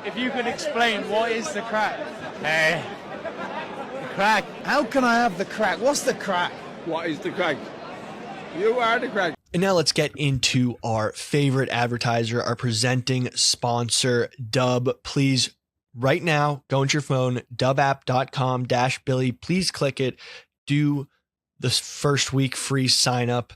if you can explain what is the crack? Hey, the crack. How can I have the crack? What's the crack? What is the crack? You are the crack. And now let's get into our favorite advertiser, our presenting sponsor, Dub. Please, right now, go into your phone, dubapp.com-Billy. Please click it. Do the first week free sign up.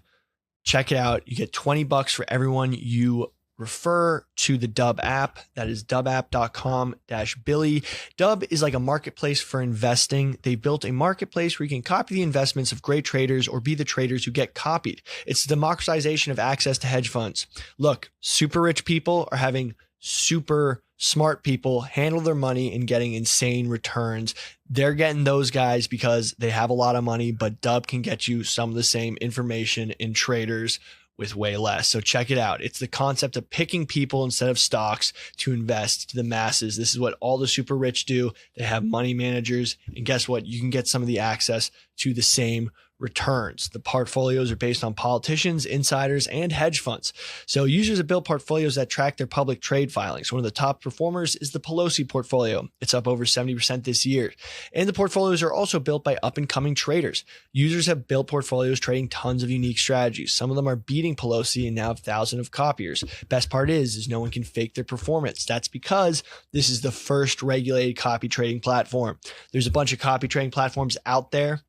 Check it out. You get $20 for everyone you refer to the Dub app. That is dubapp.com-Billy. Dub is like a marketplace for investing. They built a marketplace where you can copy the investments of great traders or be the traders who get copied. It's the democratization of access to hedge funds. Look, super rich people are having super smart people handle their money and getting insane returns. They're getting those guys because they have a lot of money, but Dub can get you some of the same information in traders with way less. So check it out. It's the concept of picking people instead of stocks to invest to the masses. This is what all the super rich do. They have money managers. And guess what? You can get some of the access to the same returns. The portfolios are based on politicians, insiders, and hedge funds. So users have built portfolios that track their public trade filings. One of the top performers is the Pelosi portfolio. It's up over 70% this year. And the portfolios are also built by up and coming traders. Users have built portfolios trading tons of unique strategies. Some of them are beating Pelosi and now have thousands of copiers. Best part is no one can fake their performance. That's because this is the first regulated copy trading platform. There's a bunch of copy trading platforms out there.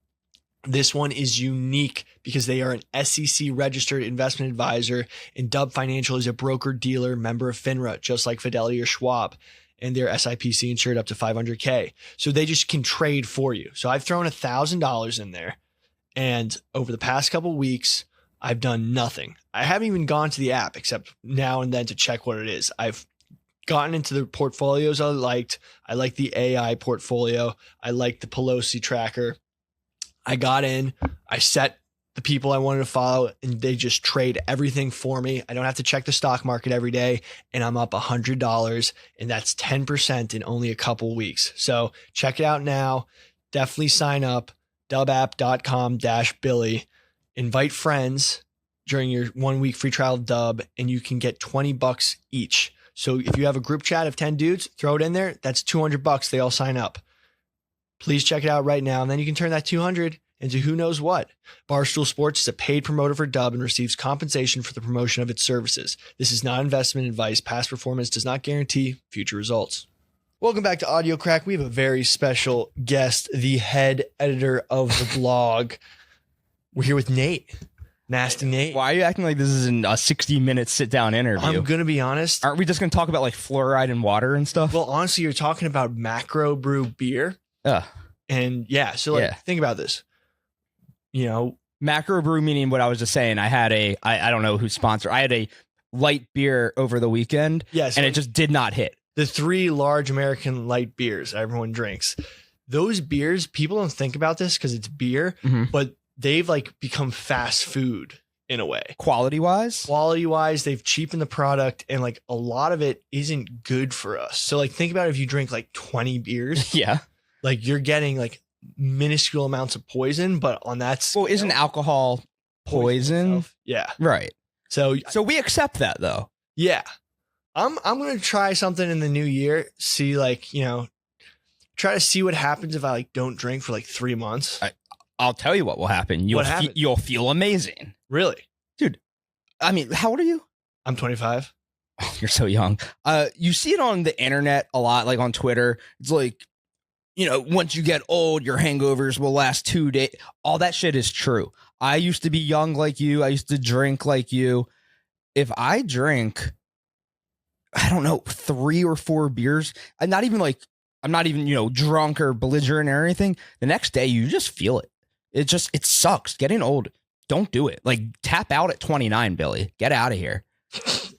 This one is unique because they are an SEC registered investment advisor, and Dub Financial is a broker dealer member of FINRA, just like Fidelity or Schwab, and they're SIPC insured up to $500K. So they just can trade for you. So I've thrown $1,000 in there, and over the past couple of weeks, I've done nothing. I haven't even gone to the app except now and then to check what it is. I've gotten into the portfolios I liked. I like the AI portfolio. I like the Pelosi tracker. I got in, I set the people I wanted to follow, and they just trade everything for me. I don't have to check the stock market every day, and I'm up $100, and that's 10% in only a couple weeks. So check it out now. Definitely sign up, dubapp.com-Billy. Invite friends during your 1 week free trial of Dub, and you can get $20 each. So if you have a group chat of 10 dudes, throw it in there. That's $200. They all sign up. Please check it out right now, and then you can turn that 200 into who knows what. Barstool Sports is a paid promoter for Dub and receives compensation for the promotion of its services. This is not investment advice. Past performance does not guarantee future results. Welcome back to Audio Crack. We have a very special guest, the head editor of the blog. We're here with Nate. Nasty Nate. Why are you acting like this is a 60-minute sit-down interview? I'm going to be honest. Aren't we just going to talk about like fluoride and water and stuff? Well, honestly, you're talking about macro brew beer. And yeah, so like, think about this. You know, macro brew meaning what I was just saying. I had I don't know who's sponsor. I had a light beer over the weekend. Yes, and it just did not hit. The 3 large American light beers everyone drinks. Those beers, people don't think about this because it's beer, but they've like become fast food in a way. Quality wise, they've cheapened the product, and like a lot of it isn't good for us. So like, think about if you drink like 20 beers. Yeah. Like you're getting like minuscule amounts of poison, but on that scale, well, isn't alcohol poison? Yeah. Right. So we accept that though. Yeah. I'm going to try something in the new year. See, like, you know, try to see what happens if I like don't drink for like 3 months. I'll tell you what will happen. You'll feel amazing. Really? Dude. I mean, how old are you? I'm 25. Oh, you're so young. You see it on the internet a lot, like on Twitter. It's like, you know, once you get old, your hangovers will last 2 days. All that shit is true. I used to be young like you. I used to drink like you. If I drink, I don't know, 3 or 4 beers, I'm not even, you know, drunk or belligerent or anything. The next day, you just feel it. It sucks. Getting old. Don't do it. Like, tap out at 29, Billy. Get out of here.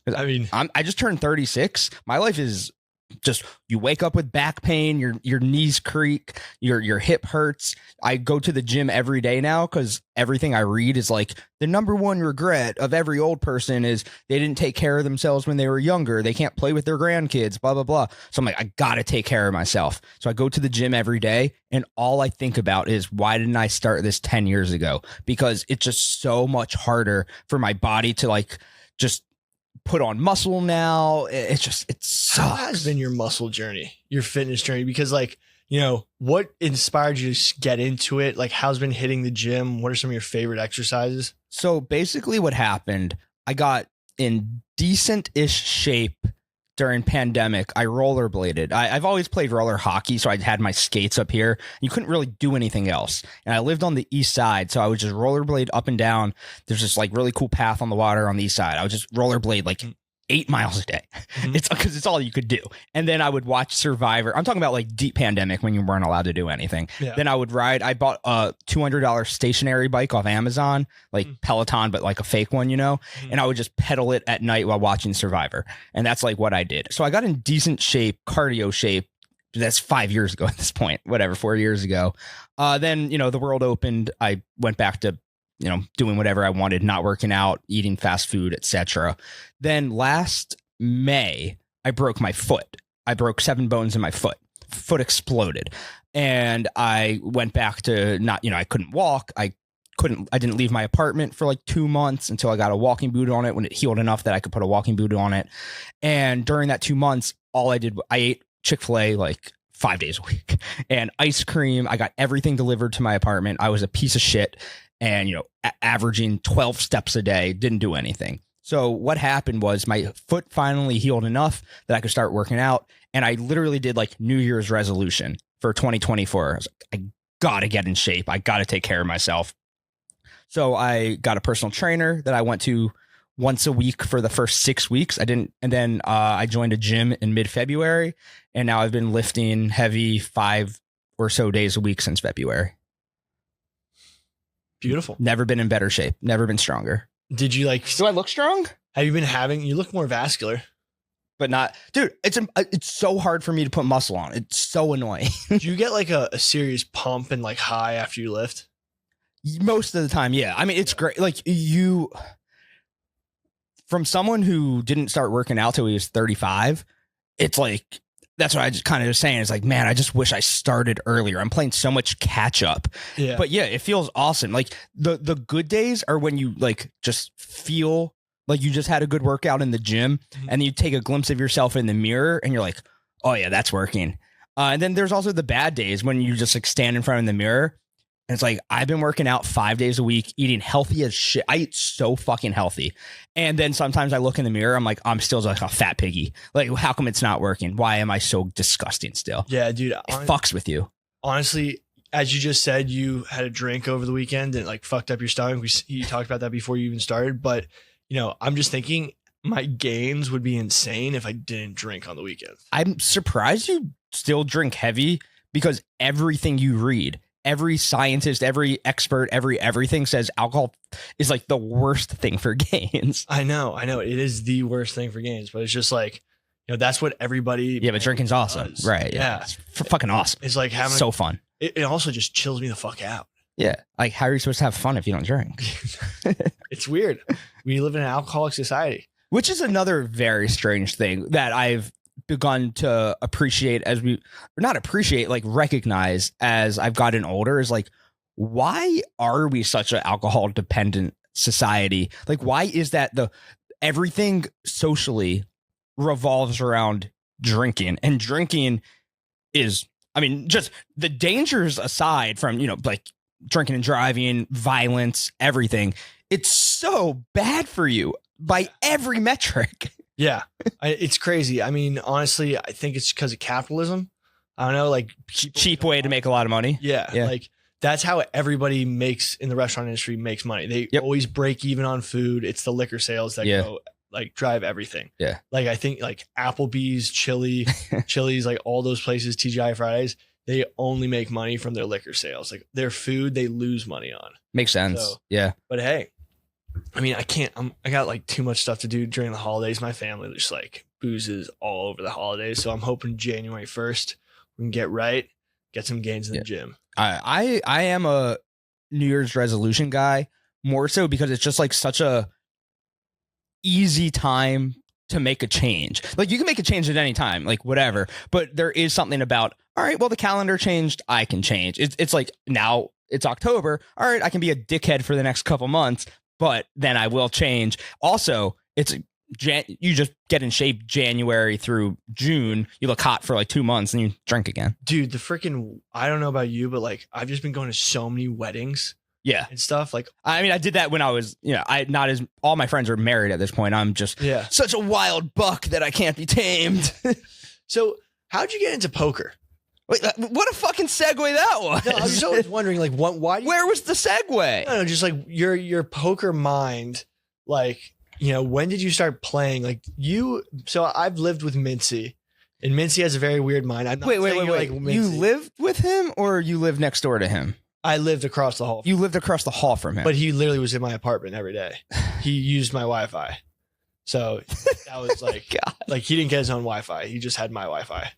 I mean, I just turned 36. My life is just, you wake up with back pain, your knees creak, your hip hurts. I go to the gym every day now because everything I read is like the number one regret of every old person is they didn't take care of themselves when they were younger. They can't play with their grandkids, blah, blah, blah. So I'm like, I got to take care of myself. So I go to the gym every day, and all I think about is, why didn't I start this 10 years ago? Because it's just so much harder for my body to like just put on muscle now. It's just, it How has sucks. been your muscle journey, your fitness journey? Because like, you know, what inspired you to get into it? Like, how's been hitting the gym? What are some of your favorite exercises? So basically what happened, I got in decent-ish shape during pandemic. I rollerbladed. I've always played roller hockey, so I had my skates up here. You couldn't really do anything else. And I lived on the east side, so I would just rollerblade up and down. There's this like really cool path on the water on the east side. I would just rollerblade like 8 miles a day. Mhm. It's because it's all you could do. And then I would watch Survivor. I'm talking about like deep pandemic when you weren't allowed to do anything. Yeah. Then I would ride. I bought a $200 stationary bike off Amazon, like Peloton, but like a fake one, you know? And I would just pedal it at night while watching Survivor. And that's like what I did. So I got in decent shape, cardio shape. That's 5 years ago at this point, whatever, 4 years ago. Then, you know, the world opened. I went back to, you know, doing whatever I wanted, not working out, eating fast food, etc. Then last May, I broke my foot. I broke 7 bones in my foot. Foot exploded. And I went back to not, you know, I couldn't walk. I didn't leave my apartment for like 2 months until I got a walking boot on it when it healed enough that I could put a walking boot on it. And during that 2 months, all I did, I ate Chick-fil-A like 5 days a week and ice cream. I got everything delivered to my apartment. I was a piece of shit. And, you know, averaging 12 steps a day, didn't do anything. So what happened was my foot finally healed enough that I could start working out. And I literally did like New Year's resolution for 2024. I was like, I got to get in shape. I got to take care of myself. So I got a personal trainer that I went to once a week for the first 6 weeks. And then I joined a gym in mid-February. And now I've been lifting heavy 5 or so days a week since February. Beautiful. Never been in better shape. Never been stronger. Did you like, Do I look strong? have you been having, you look more vascular. But not, dude. It's so hard for me to put muscle on. It's so annoying. Do you get like a serious pump and like high after you lift? Most of the time, yeah. I mean, it's great. Like from someone who didn't start working out till he was 35, it's like, that's what I just kind of was saying. It's like, man, I just wish I started earlier. I'm playing so much catch up. Yeah. But yeah, it feels awesome. Like the good days are when you like just feel like you just had a good workout in the gym, and you take a glimpse of yourself in the mirror and you're like, oh yeah, that's working. And then there's also the bad days when you just like stand in front of the mirror and it's like, I've been working out 5 days a week, eating healthy as shit. I eat so fucking healthy. And then sometimes I look in the mirror, I'm like, I'm still like a fat piggy. Like, how come it's not working? Why am I so disgusting still? Yeah, dude. It fucks with you. Honestly, as you just said, you had a drink over the weekend and like fucked up your stomach. You talked about that before you even started. But, you know, I'm just thinking my gains would be insane if I didn't drink on the weekend. I'm surprised you still drink heavy, because everything you read, every scientist, every expert, everything says alcohol is like the worst thing for gains. I know. It is the worst thing for gains, but it's just like, you know, that's what everybody. Yeah, but drinking's awesome. does. Right. Yeah. Yeah. It's fucking awesome. It's like having So fun. it also just chills me the fuck out. Yeah. Like, how are you supposed to have fun if you don't drink? It's weird. We live in an alcoholic society. Which is another very strange thing that I've begun to appreciate like recognize as I've gotten older, is like, why are we such an alcohol dependent society? Like, why is that everything socially revolves around drinking, and drinking is, I mean, just the dangers aside from, you know, like drinking and driving, violence, everything, it's so bad for you by every metric. Yeah, it's crazy. I mean, honestly, I think it's because of capitalism. I don't know, like Cheap way to make a lot of money. Yeah, Yeah. like that's how everybody makes in the restaurant industry makes money. They always break even on food. It's the liquor sales that go like drive everything. Yeah. Like I think like Applebee's, Chili's, like all those places, TGI Fridays, they only make money from their liquor sales. Like their food, they lose money on. Makes sense. So- Yeah. But hey, I mean, I got like too much stuff to do during the holidays. My family just like boozes all over the holidays. So I'm hoping January 1st we can get right, get some gains in the gym. I am a New Year's resolution guy, more so because it's just like such a easy time to make a change. Like, you can make a change at any time, like whatever, but there is something about, all right, well, the calendar changed, I can change. It's like, now it's October. All right, I can be a dickhead for the next couple months, but then I will change. Also, it's you just get in shape January through June. You look hot for like 2 months and you drink again. Dude, I don't know about you, but like I've just been going to so many weddings. Yeah. And stuff. Like, I mean, I did that when I was, all my friends are married at this point. I'm just such a wild buck that I can't be tamed. So how'd you get into poker? Wait, what a fucking segue that was. No, I was always wondering, like, where was the segue? No, just like your poker mind, like, when did you start playing? Like so I've lived with Mincy, and Mincy has a very weird mind. I'm not wait. like You lived with him or you lived next door to him? I lived across the hall. You lived across the hall from him. But he literally was in my apartment every day. He used my Wi-Fi. So that was like, like he didn't get his own Wi-Fi. He just had my Wi-Fi.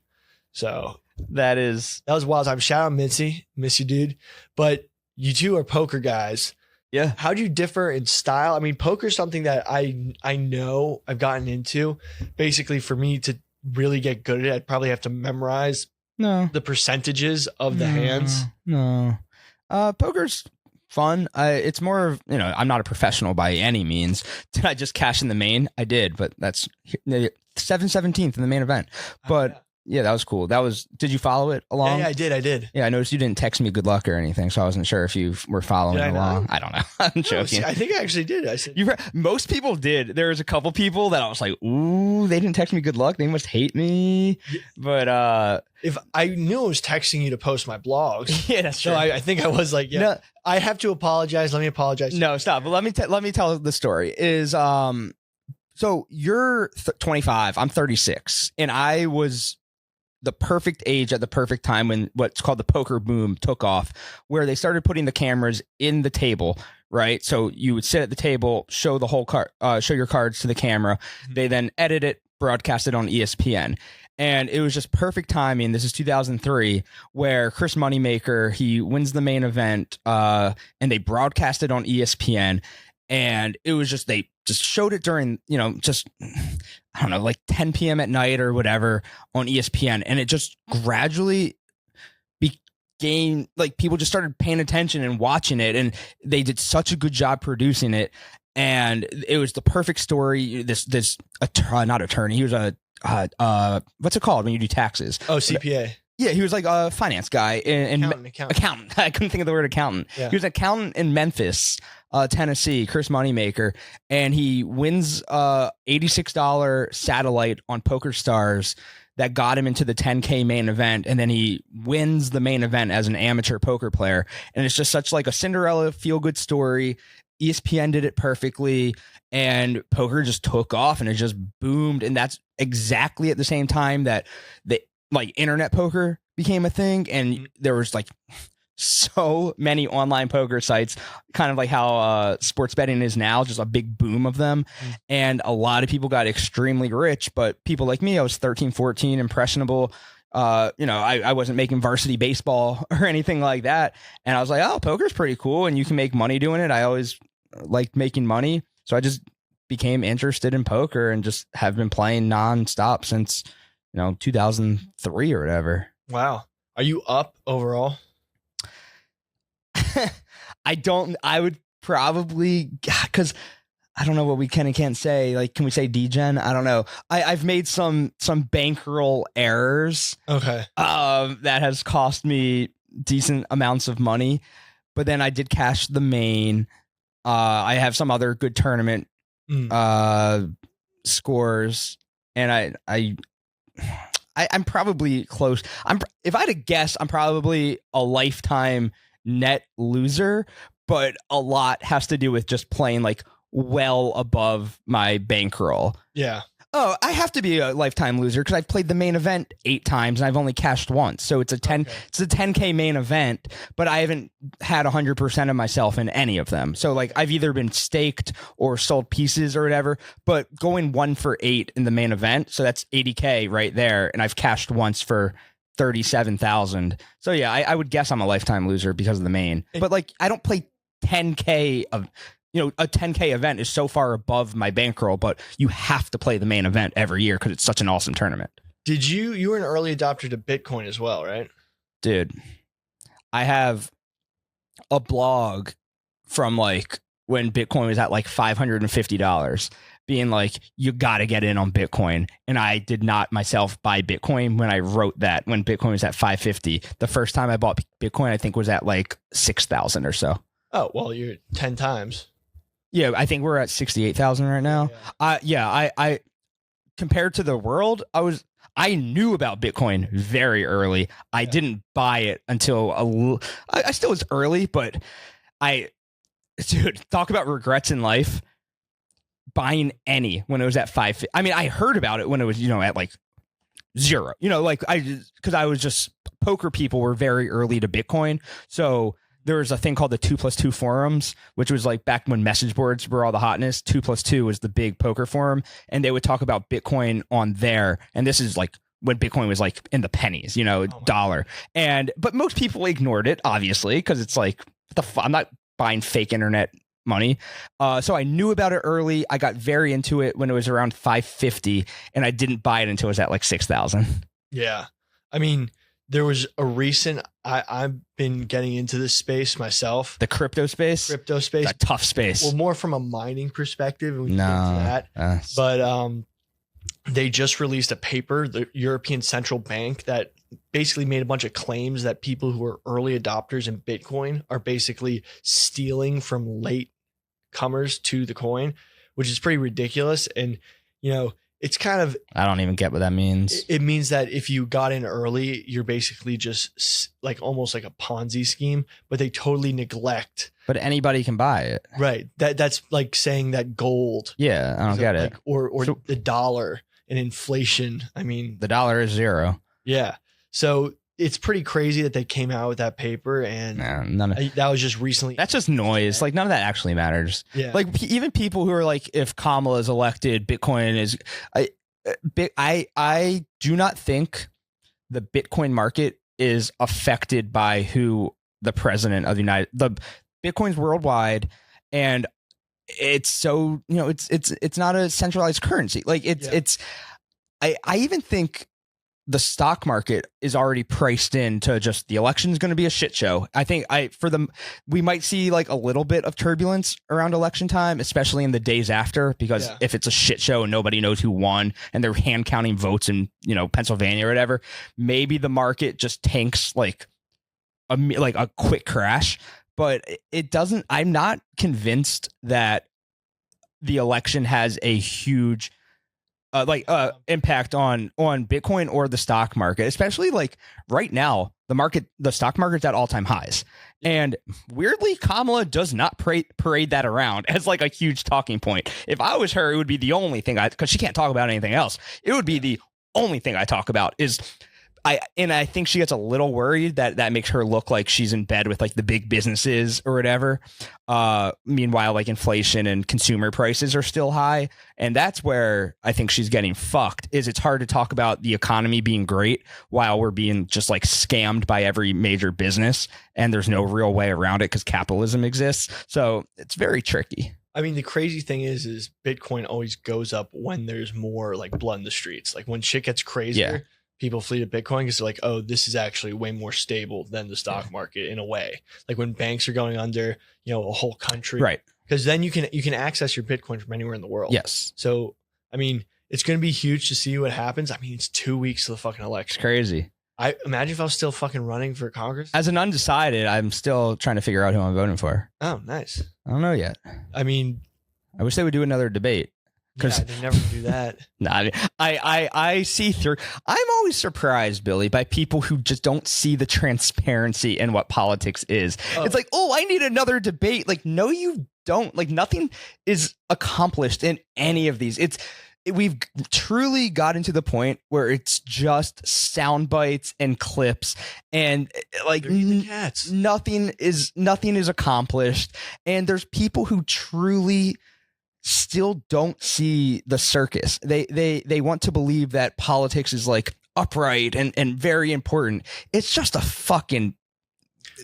So that was wild time. Shout out Mincy. Miss you, dude. But you two are poker guys. Yeah. How do you differ in style? I mean, poker is something that I know I've gotten into. Basically, for me to really get good at it, I'd probably have to memorize the percentages of the hands. No. Poker's fun. It's more of, I'm not a professional by any means. Did I just cash in the main? I did, but that's 7/17th in the main event. But yeah, that was cool. Did you follow it along? Yeah, I did. Yeah, I noticed you didn't text me good luck or anything, so I wasn't sure if you were following along. I don't know. I'm joking. I think I actually did. I said most people did. There was a couple people that I was like, ooh, they didn't text me good luck. They must hate me. But if I knew I was texting you to post my blogs, yeah, that's true. So I think I was like, No, I have to apologize. Let me apologize. No, stop. But let me tell the story. So you're 25. I'm 36, and I was the perfect age at the perfect time when what's called the poker boom took off, where they started putting the cameras in the table, right? So you would sit at the table, show the whole card, show your cards to the camera. Mm-hmm. They then edit it, broadcast it on ESPN. And it was just perfect timing. This is 2003, where Chris Moneymaker, he wins the main event, and they broadcast it on ESPN. And it was just, they just showed it during, just, I don't know, like 10 p.m. at night or whatever on ESPN. And it just gradually became like people just started paying attention and watching it. And they did such a good job producing it. And it was the perfect story. Not attorney. He was what's it called when you do taxes? Oh, CPA. Yeah, he was like a finance guy. Accountant. I couldn't think of the word accountant. Yeah. He was an accountant in Memphis, Tennessee, Chris Moneymaker, and he wins $86 satellite on Poker Stars that got him into the 10K main event, and then he wins the main event as an amateur poker player. And it's just such like a Cinderella feel-good story. ESPN did it perfectly, and poker just took off, and it just boomed. And that's exactly at the same time that like internet poker became a thing, and there was like so many online poker sites, kind of like how sports betting is now, just a big boom of them. And a lot of people got extremely rich, but people like me, I was 13, 14, impressionable. I wasn't making varsity baseball or anything like that. And I was like, oh, poker's pretty cool and you can make money doing it. I always liked making money. So I just became interested in poker and just have been playing nonstop since 2003 or whatever. Wow. Are you up overall? I would probably, because I don't know what we can and can't say. Like, can we say degen? I don't know. I've made some bankroll errors. Okay. That has cost me decent amounts of money, but then I did cash the main. I have some other good tournament scores, and I'm probably close. If I had to guess, I'm probably a lifetime net loser, but a lot has to do with just playing like well above my bankroll. Yeah. Oh, I have to be a lifetime loser because I've played the main event 8 times and I've only cashed once. So it's a 10K main event, but I haven't had 100% of myself in any of them. So like I've either been staked or sold pieces or whatever, but going 1 for 8 in the main event. So that's 80K right there. And I've cashed once for 37,000. So yeah, I would guess I'm a lifetime loser because of the main, but like I don't play 10K of, a 10K event is so far above my bankroll, but you have to play the main event every year because it's such an awesome tournament. Did you were an early adopter to Bitcoin as well, right? Dude, I have a blog from like when Bitcoin was at like $550. being like, you got to get in on Bitcoin. And I did not myself buy Bitcoin when I wrote that, when Bitcoin was at 550. The first time I bought Bitcoin, I think was at like 6,000 or so. Oh, well, you're 10 times. Yeah, I think we're at 68,000 right now. I compared to the world, I knew about Bitcoin very early. I didn't buy it until I still was early, but dude, talk about regrets in life. Buying any when it was at 5. I mean, I heard about it when it was, at like 0. Because I was just, poker people were very early to Bitcoin. So there was a thing called the 2+2 forums, which was like back when message boards were all the hotness. 2+2 was the big poker forum, and they would talk about Bitcoin on there. And this is like when Bitcoin was like in the pennies, dollar. But most people ignored it, obviously, because it's like, I'm not buying fake internet money. So I knew about it early. I got very into it when it was around 550, and I didn't buy it until it was at like 6,000. Yeah. I mean, there was a recent, I've been getting into this space myself. The crypto space? Crypto space. A tough space. Well, more from a mining perspective. And we can get into that. But they just released a paper, the European Central Bank, that basically made a bunch of claims that people who are early adopters in Bitcoin are basically stealing from late comers to the coin, which is pretty ridiculous. And, it's kind of, I don't even get what that means. It means that if you got in early, you're basically just like almost like a Ponzi scheme, but they totally neglect. But anybody can buy it. Right. That's like saying that gold. Yeah, I don't get it. Or the dollar and inflation. I mean, the dollar is 0. Yeah. So it's pretty crazy that they came out with that paper, and that was just recently. That's just noise. Like, none of that actually matters. Yeah. Like, even people who are like, if Kamala is elected, Bitcoin is. I do not think the Bitcoin market is affected by who the president of the Bitcoin's worldwide, and it's so it's not a centralized currency. Like I even think the stock market is already priced into just the election is going to be a shit show. I think we might see like a little bit of turbulence around election time, especially in the days after, because if it's a shit show and nobody knows who won and they're hand counting votes in, Pennsylvania or whatever, maybe the market just tanks like a quick crash, but it doesn't. I'm not convinced that the election has a huge impact on Bitcoin or the stock market, especially like right now, the stock market's at all-time highs. And weirdly, Kamala does not parade that around as like a huge talking point. If I was her, it would be the only thing because she can't talk about anything else. It would be the only thing I talk about is I think she gets a little worried that makes her look like she's in bed with like the big businesses or whatever. Meanwhile, like inflation and consumer prices are still high. And that's where I think she's getting fucked. It's hard to talk about the economy being great while we're being just like scammed by every major business. And there's no real way around it because capitalism exists. So it's very tricky. I mean, the crazy thing is Bitcoin always goes up when there's more like blood in the streets. Like when shit gets crazier. Yeah. People flee to Bitcoin because they're like, oh, this is actually way more stable than the stock market in a way. Like when banks are going under, a whole country, right? Because then you can access your Bitcoin from anywhere in the world. Yes. So I mean, it's going to be huge to see what happens. I mean, it's 2 weeks to the fucking election. It's crazy. I imagine if I was still fucking running for Congress. As an undecided, I'm still trying to figure out who I'm voting for. Oh, nice. I don't know yet. I mean, I wish they would do another debate. Yeah, they never do that. Nah, I see through. I'm always surprised, Billy, by people who just don't see the transparency in what politics is. Oh. It's like, oh, I need another debate. Like, no, you don't. Like, nothing is accomplished in any of these. We've truly gotten to the point where it's just sound bites and clips, and like nothing is accomplished. And there's people who truly still don't see the circus. They want to believe that politics is like upright and very important. It's just a fucking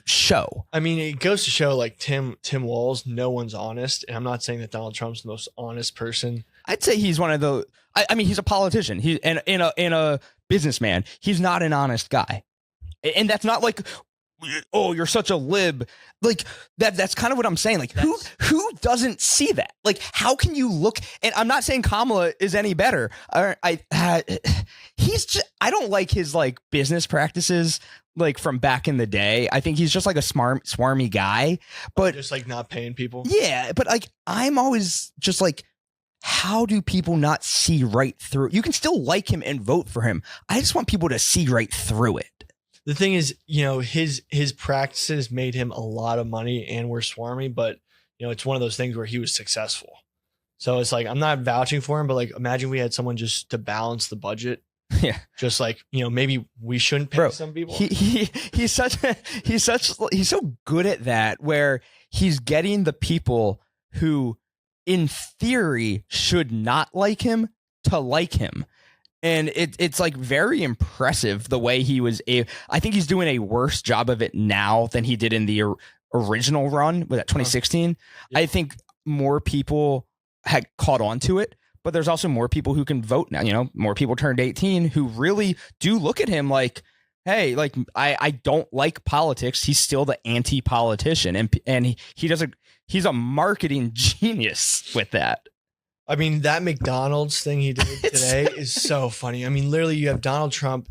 show. I mean, it goes to show like Tim Walz, no one's honest. And I'm not saying that Donald Trump's the most honest person. I'd say he's one of the. I mean, he's a politician. In a businessman. He's not an honest guy, and that's not like oh, you're such a lib. Like that's kind of what I'm saying. Like who doesn't see that? Like, how can you look? And I'm not saying Kamala is any better. He's just, I don't like his like business practices like from back in the day. I think he's just like a smarmy guy, but just like not paying people. Yeah. But like, I'm always just like, how do people not see right through? You can still like him and vote for him. I just want people to see right through it. The thing is, you know, his practices made him a lot of money and were swarmy, but you know, it's one of those things where he was successful. So it's like, I'm not vouching for him, but like, imagine we had someone just to balance the budget. Yeah. Just like, you know, maybe we shouldn't pay some people. He's so good at that, where he's getting the people who in theory should not like him to like him. And it's like very impressive the way he was I think he's doing a worse job of it now than he did in the original run with that 2016. Yeah. I think more people had caught on to it, but there's also more people who can vote now. You know, more people turned 18 who really do look at him like, hey, like I don't like politics. He's still the anti-politician, and he's a marketing genius with that. I mean, that McDonald's thing he did today is so funny. I mean, literally, you have Donald Trump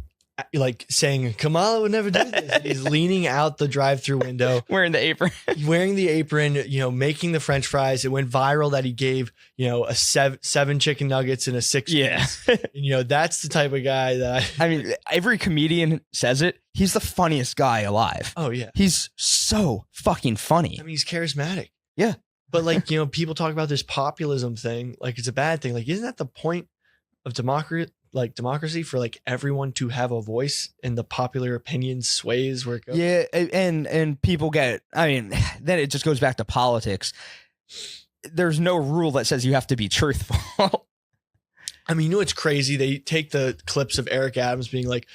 like saying Kamala would never do this. He's leaning out the drive-through window, wearing the apron, you know, making the French fries. It went viral that he gave, you know, a seven chicken nuggets and a 6. Yeah. And, you know, that's the type of guy that I mean, every comedian says it. He's the funniest guy alive. Oh yeah. He's so fucking funny. I mean, he's charismatic. Yeah. But like, you know, people talk about this populism thing, like it's a bad thing. Like, isn't that the point of democracy for like everyone to have a voice and the popular opinion sways where it goes? Yeah, and people get, I mean, then it just goes back to politics. There's no rule that says you have to be truthful. I mean, you know what's crazy? They take the clips of Eric Adams being like,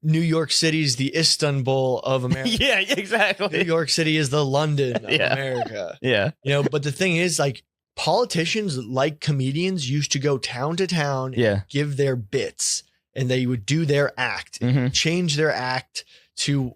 New York City's the Istanbul of America. Yeah, exactly. New York City is the London of America. Yeah. You know, but the thing is, like, politicians, like comedians, used to go town to town and give their bits, and they would do their act, change their act to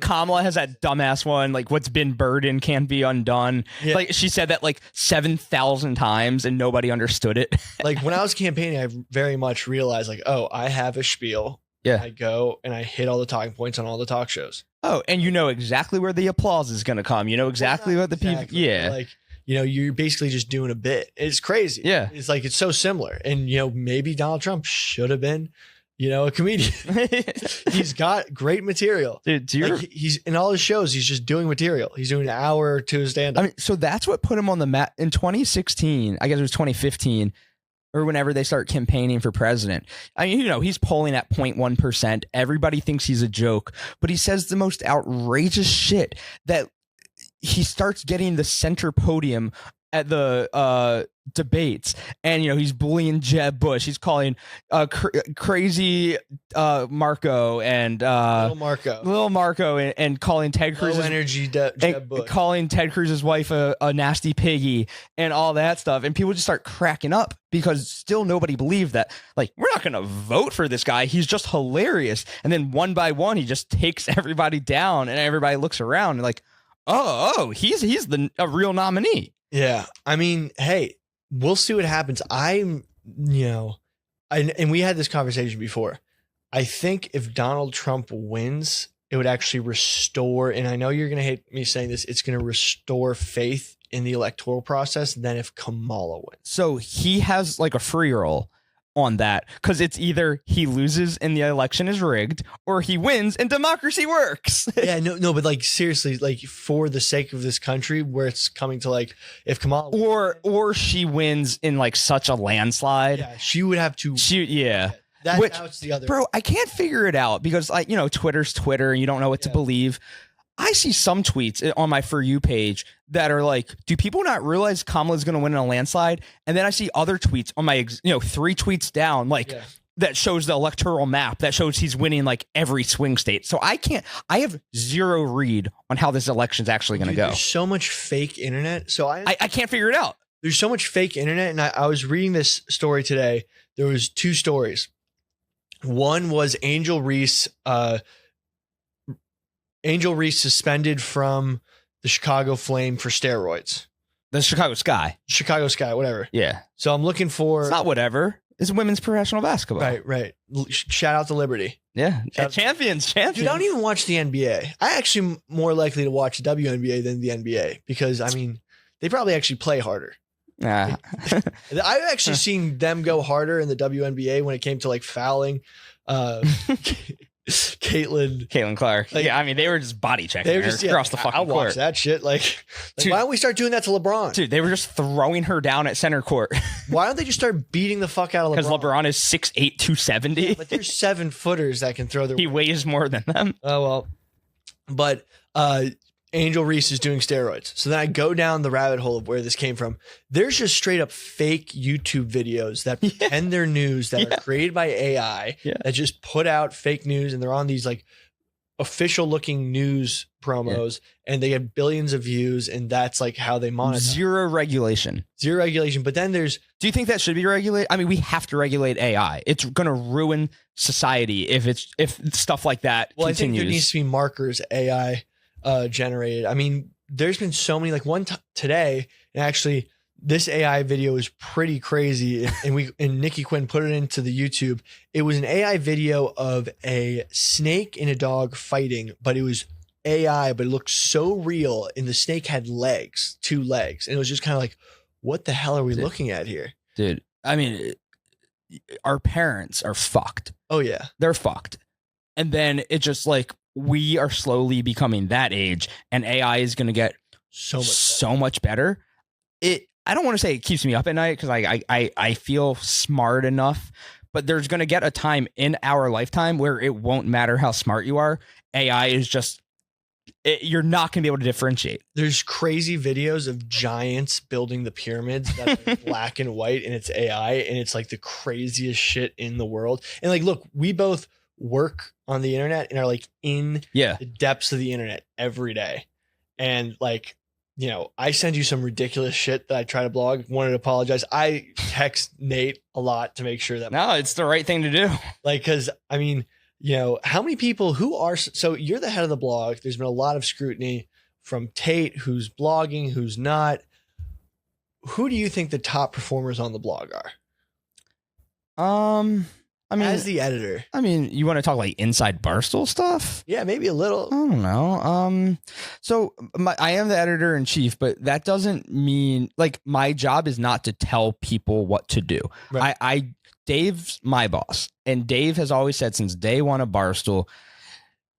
Kamala has that dumbass one, like what's been burdened can't be undone. Yeah. Like she said that like 7,000 times and nobody understood it. Like when I was campaigning, I very much realized like, oh, I have a spiel. Yeah. I go and I hit all the talking points on all the talk shows. Oh, and you know exactly where the applause is going to come. You know exactly what the people. Yeah. Like, you know, you're basically just doing a bit. It's crazy. Yeah. It's like, it's so similar. And, you know, maybe Donald Trump should have been, you know, a comedian. He's got great material. Dude, like, he's in all his shows, he's just doing material. He's doing an hour or two of stand up. I mean, so that's what put him on the map in 2016. I guess it was 2015. Or whenever they start campaigning for president. I mean, you know, he's polling at 0.1%. Everybody thinks he's a joke, but he says the most outrageous shit that he starts getting the center podium at the debates. And, you know, he's bullying Jeb Bush. He's calling crazy Marco and little Marco and calling Ted Cruz's energy Jeb Bush. Calling Ted Cruz's wife a nasty piggy and all that stuff. And people just start cracking up because still nobody believed that, like, we're not going to vote for this guy. He's just hilarious. And then one by one, he just takes everybody down and everybody looks around and like, oh, he's a real nominee. Yeah. I mean, hey, we'll see what happens. And we had this conversation before. I think if Donald Trump wins, it would actually restore, and I know you're going to hate me saying this, it's going to restore faith in the electoral process than if Kamala wins. So he has like a free roll on that, because it's either he loses and the election is rigged, or he wins and democracy works. Yeah, no, but like seriously, like for the sake of this country, where it's coming to like, if Kamala or she wins in like such a landslide, yeah, she would have to. That's the other. Bro, I can't figure it out because Twitter's Twitter and you don't know what to believe. I see some tweets on my For You page that are like, do people not realize Kamala's going to win in a landslide? And then I see other tweets on my, 3 tweets down, that shows the electoral map that shows he's winning like every swing state. So I have zero read on how this election's actually going to go. There's so much fake internet. So I can't figure it out. There's so much fake internet. And I was reading this story today. There was 2 stories. One was Angel Reese, Angel Reese suspended from the Chicago Flame for steroids. The Chicago Sky. Chicago Sky, whatever. Yeah. So I'm looking for... It's not whatever. It's women's professional basketball. Right. Shout out to Liberty. Yeah. Champions. Dude, I don't even watch the NBA. I actually am more likely to watch the WNBA than the NBA because, I mean, they probably actually play harder. Nah. I've actually seen them go harder in the WNBA when it came to like fouling. Caitlin Clark. Like, yeah, I mean, they were just body checking her across the fucking I'll watch court. that shit. Like Dude, why don't we start doing that to LeBron? Dude, they were just throwing her down at center court. Why don't they just start beating the fuck out of LeBron? Because LeBron is 6'8", 270. Yeah, but there's 7-footers that can throw their... He weighs more than them. Oh, well. But Angel Reese is doing steroids. So then I go down the rabbit hole of where this came from. There's just straight up fake YouTube videos that pretend they're news that are created by AI that just put out fake news, and they're on these like official looking news promos and they get billions of views, and that's like how they monetize. Zero regulation. But then there's... Do you think that should be regulated? I mean, we have to regulate AI. It's going to ruin society if stuff like that continues. I think there needs to be markers AI generated. I mean, there's been so many, like one today, and actually this AI video is pretty crazy. And Nikki Quinn put it into the YouTube. It was an AI video of a snake and a dog fighting, but it was AI, but it looked so real. And the snake had legs, 2 legs. And it was just kind of like, what the hell are we looking at here? Dude, I mean, our parents are fucked. Oh yeah. They're fucked. And then it's just like, we are slowly becoming that age, and AI is going to get so much better. I don't want to say it keeps me up at night because I feel smart enough, but there's going to get a time in our lifetime where it won't matter how smart you are. AI is just, you're not going to be able to differentiate. There's crazy videos of giants building the pyramids that are black and white, and it's AI, and it's like the craziest shit in the world. And like, look, we both work on the internet and are like in the depths of the internet every day. And like, you know, I send you some ridiculous shit that I try to blog. Wanted to apologize. I text Nate a lot to make sure that... No, it's the right thing to do. Like, because I mean, you know, how many people who are... So you're the head of the blog. There's been a lot of scrutiny from Tate, who's blogging, who's not. Who do you think the top performers on the blog are? I mean, as the editor, I mean, you want to talk like inside Barstool stuff? Yeah, maybe a little. I don't know. So I am the editor in chief, but that doesn't mean like my job is not to tell people what to do. Right. Dave's my boss, and Dave has always said since day one of Barstool,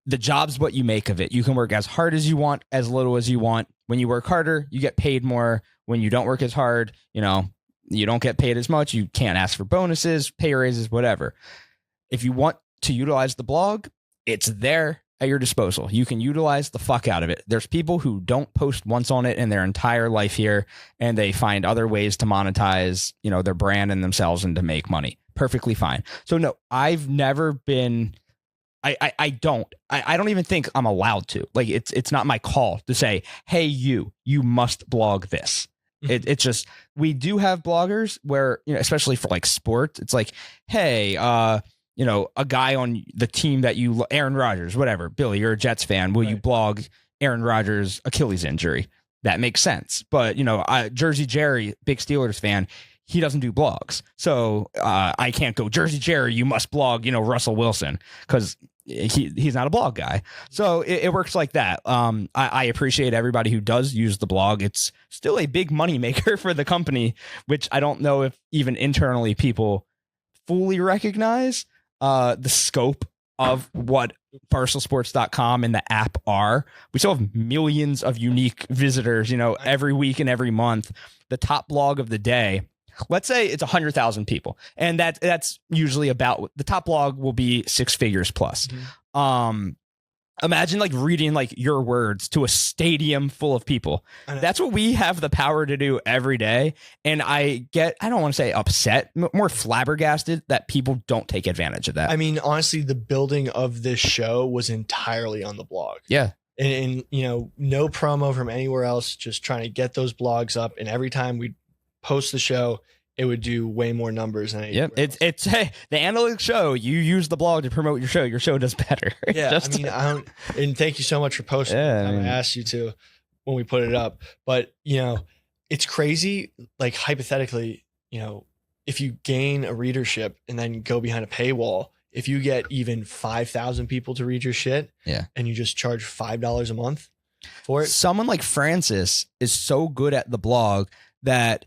the job's what you make of it. You can work as hard as you want, as little as you want. When you work harder, you get paid more. When you don't work as hard, you know, you don't get paid as much. You can't ask for bonuses, pay raises, whatever. If you want to utilize the blog, it's there at your disposal. You can utilize the fuck out of it. There's people who don't post once on it in their entire life here, and they find other ways to monetize, you know, their brand and themselves and to make money. Perfectly fine. So no, I've never been... I don't even think I'm allowed to. Like, it's not my call to say, hey, you must blog this. It's just, we do have bloggers where, you know, especially for like sports, it's like, hey, you know, a guy on the team that you, Aaron Rodgers, whatever, Billy, you're a Jets fan. Will you blog Aaron Rodgers' Achilles injury? That makes sense. But, you know, Jersey Jerry, big Steelers fan, he doesn't do blogs. So I can't go, Jersey Jerry, you must blog, you know, Russell Wilson, because he's not a blog guy. So it works like that. I appreciate everybody who does use the blog. It's still a big money maker for the company, which I don't know if even internally people fully recognize the scope of what BarstoolSports.com and the app are. We still have millions of unique visitors, you know, every week and every month. The top blog of the day, let's say it's 100,000 people, and that's usually about, the top blog will be 6 figures plus. Mm-hmm. Imagine like reading like your words to a stadium full of people. That's what we have the power to do every day. And I don't want to say upset, more flabbergasted that people don't take advantage of that. I mean, honestly, the building of this show was entirely on the blog. Yeah. And you know, no promo from anywhere else, just trying to get those blogs up. And every time we post the show, it would do way more numbers than Yep. anywhere It's hey, the analytics show. You use the blog to promote your show. Your show does better. Yeah, Just- I mean, I don't, and thank you so much for posting. Yeah, I I mean- asked you to when we put it up, but it's crazy. Like hypothetically, if you gain a readership and then go behind a paywall, if you get even 5,000 people to read your shit, Yeah. and you just charge $5 a month for it, someone like Francis is so good at the blog that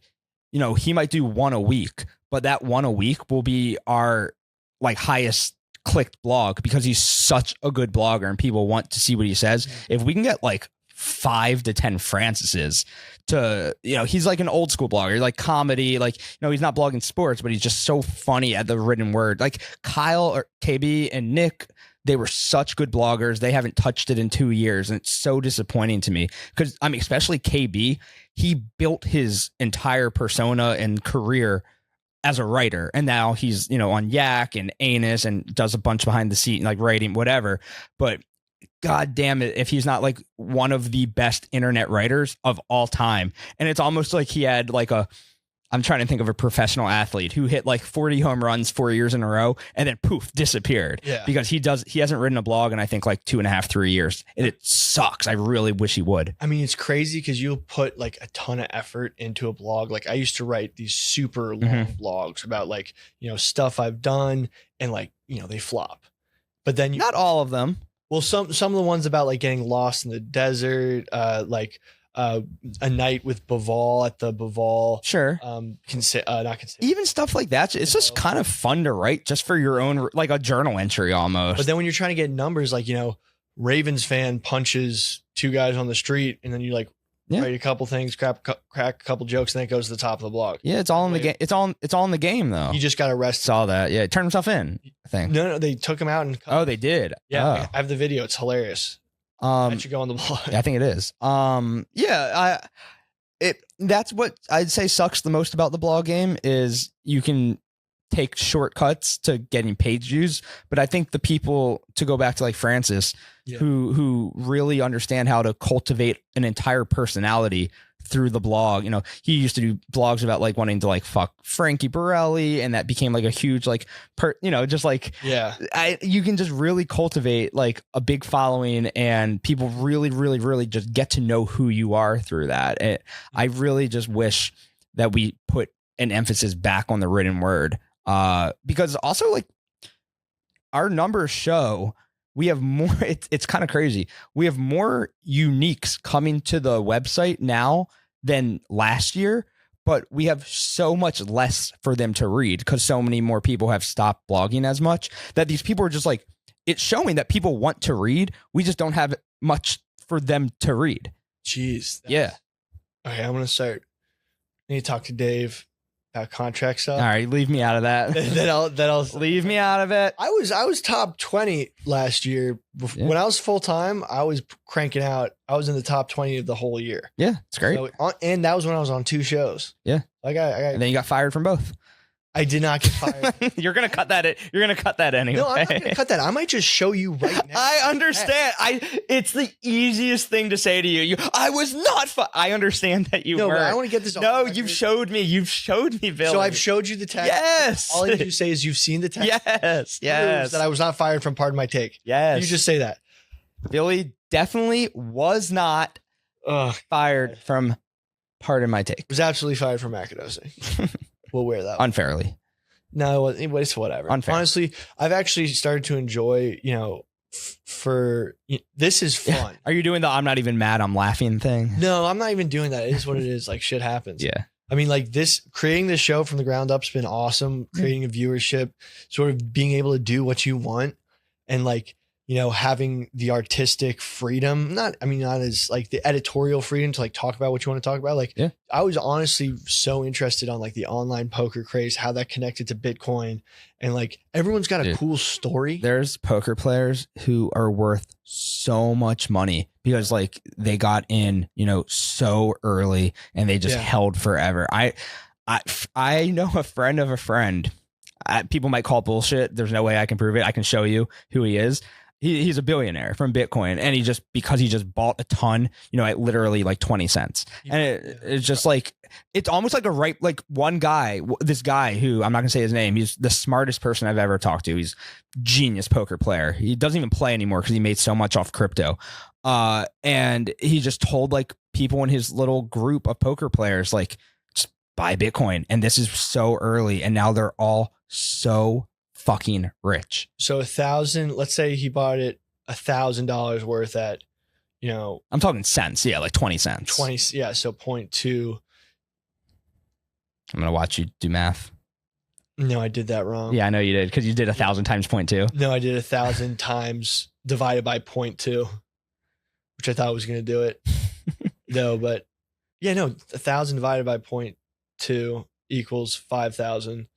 he might do one a week, but that one a week will be our like highest clicked blog because he's such a good blogger and people want to see what he says. If we can get like 5 to 10 Francises to, he's like an old school blogger, like comedy, like, he's not blogging sports, but he's just so funny at the written word. Like Kyle or KB and Nick, they were such good bloggers. They haven't touched it in 2 years. And it's so disappointing to me because especially KB, he built his entire persona and career as a writer. And now he's, on Yak and Anus and does a bunch behind the scene, like writing, whatever. But God damn it, if he's not like one of the best internet writers of all time. And it's almost like he had like I'm trying to think of a professional athlete who hit like 40 home runs 4 years in a row and then poof, disappeared. Yeah. Because he hasn't written a blog in I think like 2.5, 3 years. And it sucks. I really wish he would. I mean, it's crazy because you'll put like a ton of effort into a blog. Like I used to write these super long blogs about like, stuff I've done and like, they flop. But then Not all of them. Well, some of the ones about like getting lost in the desert, like a night with Baval at the Baval. Sure. Not consider. Even stuff like that. It's just kind of fun to write just for your own, like a journal entry almost. But then when you're trying to get numbers, like Ravens fan punches 2 guys on the street, and then you like write a couple things, crack a couple jokes, and then it goes to the top of the blog. Yeah, it's all in the game. It's all in the game though. You just got arrested. Saw that. Yeah, turned himself in. I think. No, they took him out and. Oh, they did. Yeah, I have the video. It's hilarious. That should go on the blog. I think it is. That's what I'd say sucks the most about the blog game is you can take shortcuts to getting page views, but I think the people, to go back to like Francis, who really understand how to cultivate an entire personality through the blog. He used to do blogs about like wanting to like fuck Frankie Borelli, and that became like a huge like just like you can just really cultivate like a big following, and people really, really, really just get to know who you are through that. And I really just wish that we put an emphasis back on the written word, because also like our numbers show we have more. It's kind of crazy. We have more uniques coming to the website now than last year, but we have so much less for them to read because so many more people have stopped blogging as much that these people are just like, it's showing that people want to read. We just don't have much for them to read. Jeez. Yeah. Okay, I'm gonna start. I need to talk to Dave about contract stuff. All right, leave me out of that. then I'll leave me out of it. I was top 20 last year. When I was full time, I was cranking out. I was in the top 20 of the whole year. Yeah, it's great. So, and that was when I was on 2 shows. Yeah, I got. And then you got fired from both. I did not get fired. You're gonna cut that. You're gonna cut that anyway. No, I'm not gonna cut that. I might just show you right now. I understand. It's the easiest thing to say to you. I was not. I understand that you were. No, but I want to get this. No, you've showed me. You've showed me, Billy. So I've showed you the text. Yes. All I need you to say is you've seen the text. Yes. Proves that I was not fired from Pardon My Take. Yes. You just say that. Billy definitely was not fired from Pardon My Take. Was absolutely fired from Macadosing. We'll wear that one. Unfairly. No, it's whatever. Unfair. Honestly, I've actually started to enjoy, this is fun. Are you doing the I'm not even mad, I'm laughing thing? No, I'm not even doing that. It is what it is. Like shit happens. Yeah. I mean, like creating this show from the ground up's been awesome. Creating a viewership, sort of being able to do what you want, and like, having the artistic freedom, not as like the editorial freedom to like talk about what you want to talk about. Like, I was honestly so interested on like the online poker craze, how that connected to Bitcoin, and like everyone's got a cool story. There's poker players who are worth so much money because like they got in, so early and they just held forever. I know a friend of a friend. People might call it bullshit. There's no way I can prove it. I can show you who he is. He's a billionaire from Bitcoin, and because he just bought a ton, at literally like 20 cents. And it's just like, it's almost like one guy, this guy who I'm not gonna say his name, he's the smartest person I've ever talked to. He's genius poker player. He doesn't even play anymore because he made so much off crypto. And he just told like people in his little group of poker players, like, just buy Bitcoin. And this is so early, and now they're all so fucking rich. So 1,000, let's say he bought it $1,000 worth at, I'm talking cents. Yeah. Like 20 cents. 20. Yeah. So 0.2. I'm going to watch you do math. No, I did that wrong. Yeah, I know you did. Cause you did 1,000 times 0.2. No, I did 1,000 times divided by 0.2, which I thought was going to do it. No, but yeah, no, 1,000 divided by 0.2 equals 5,000.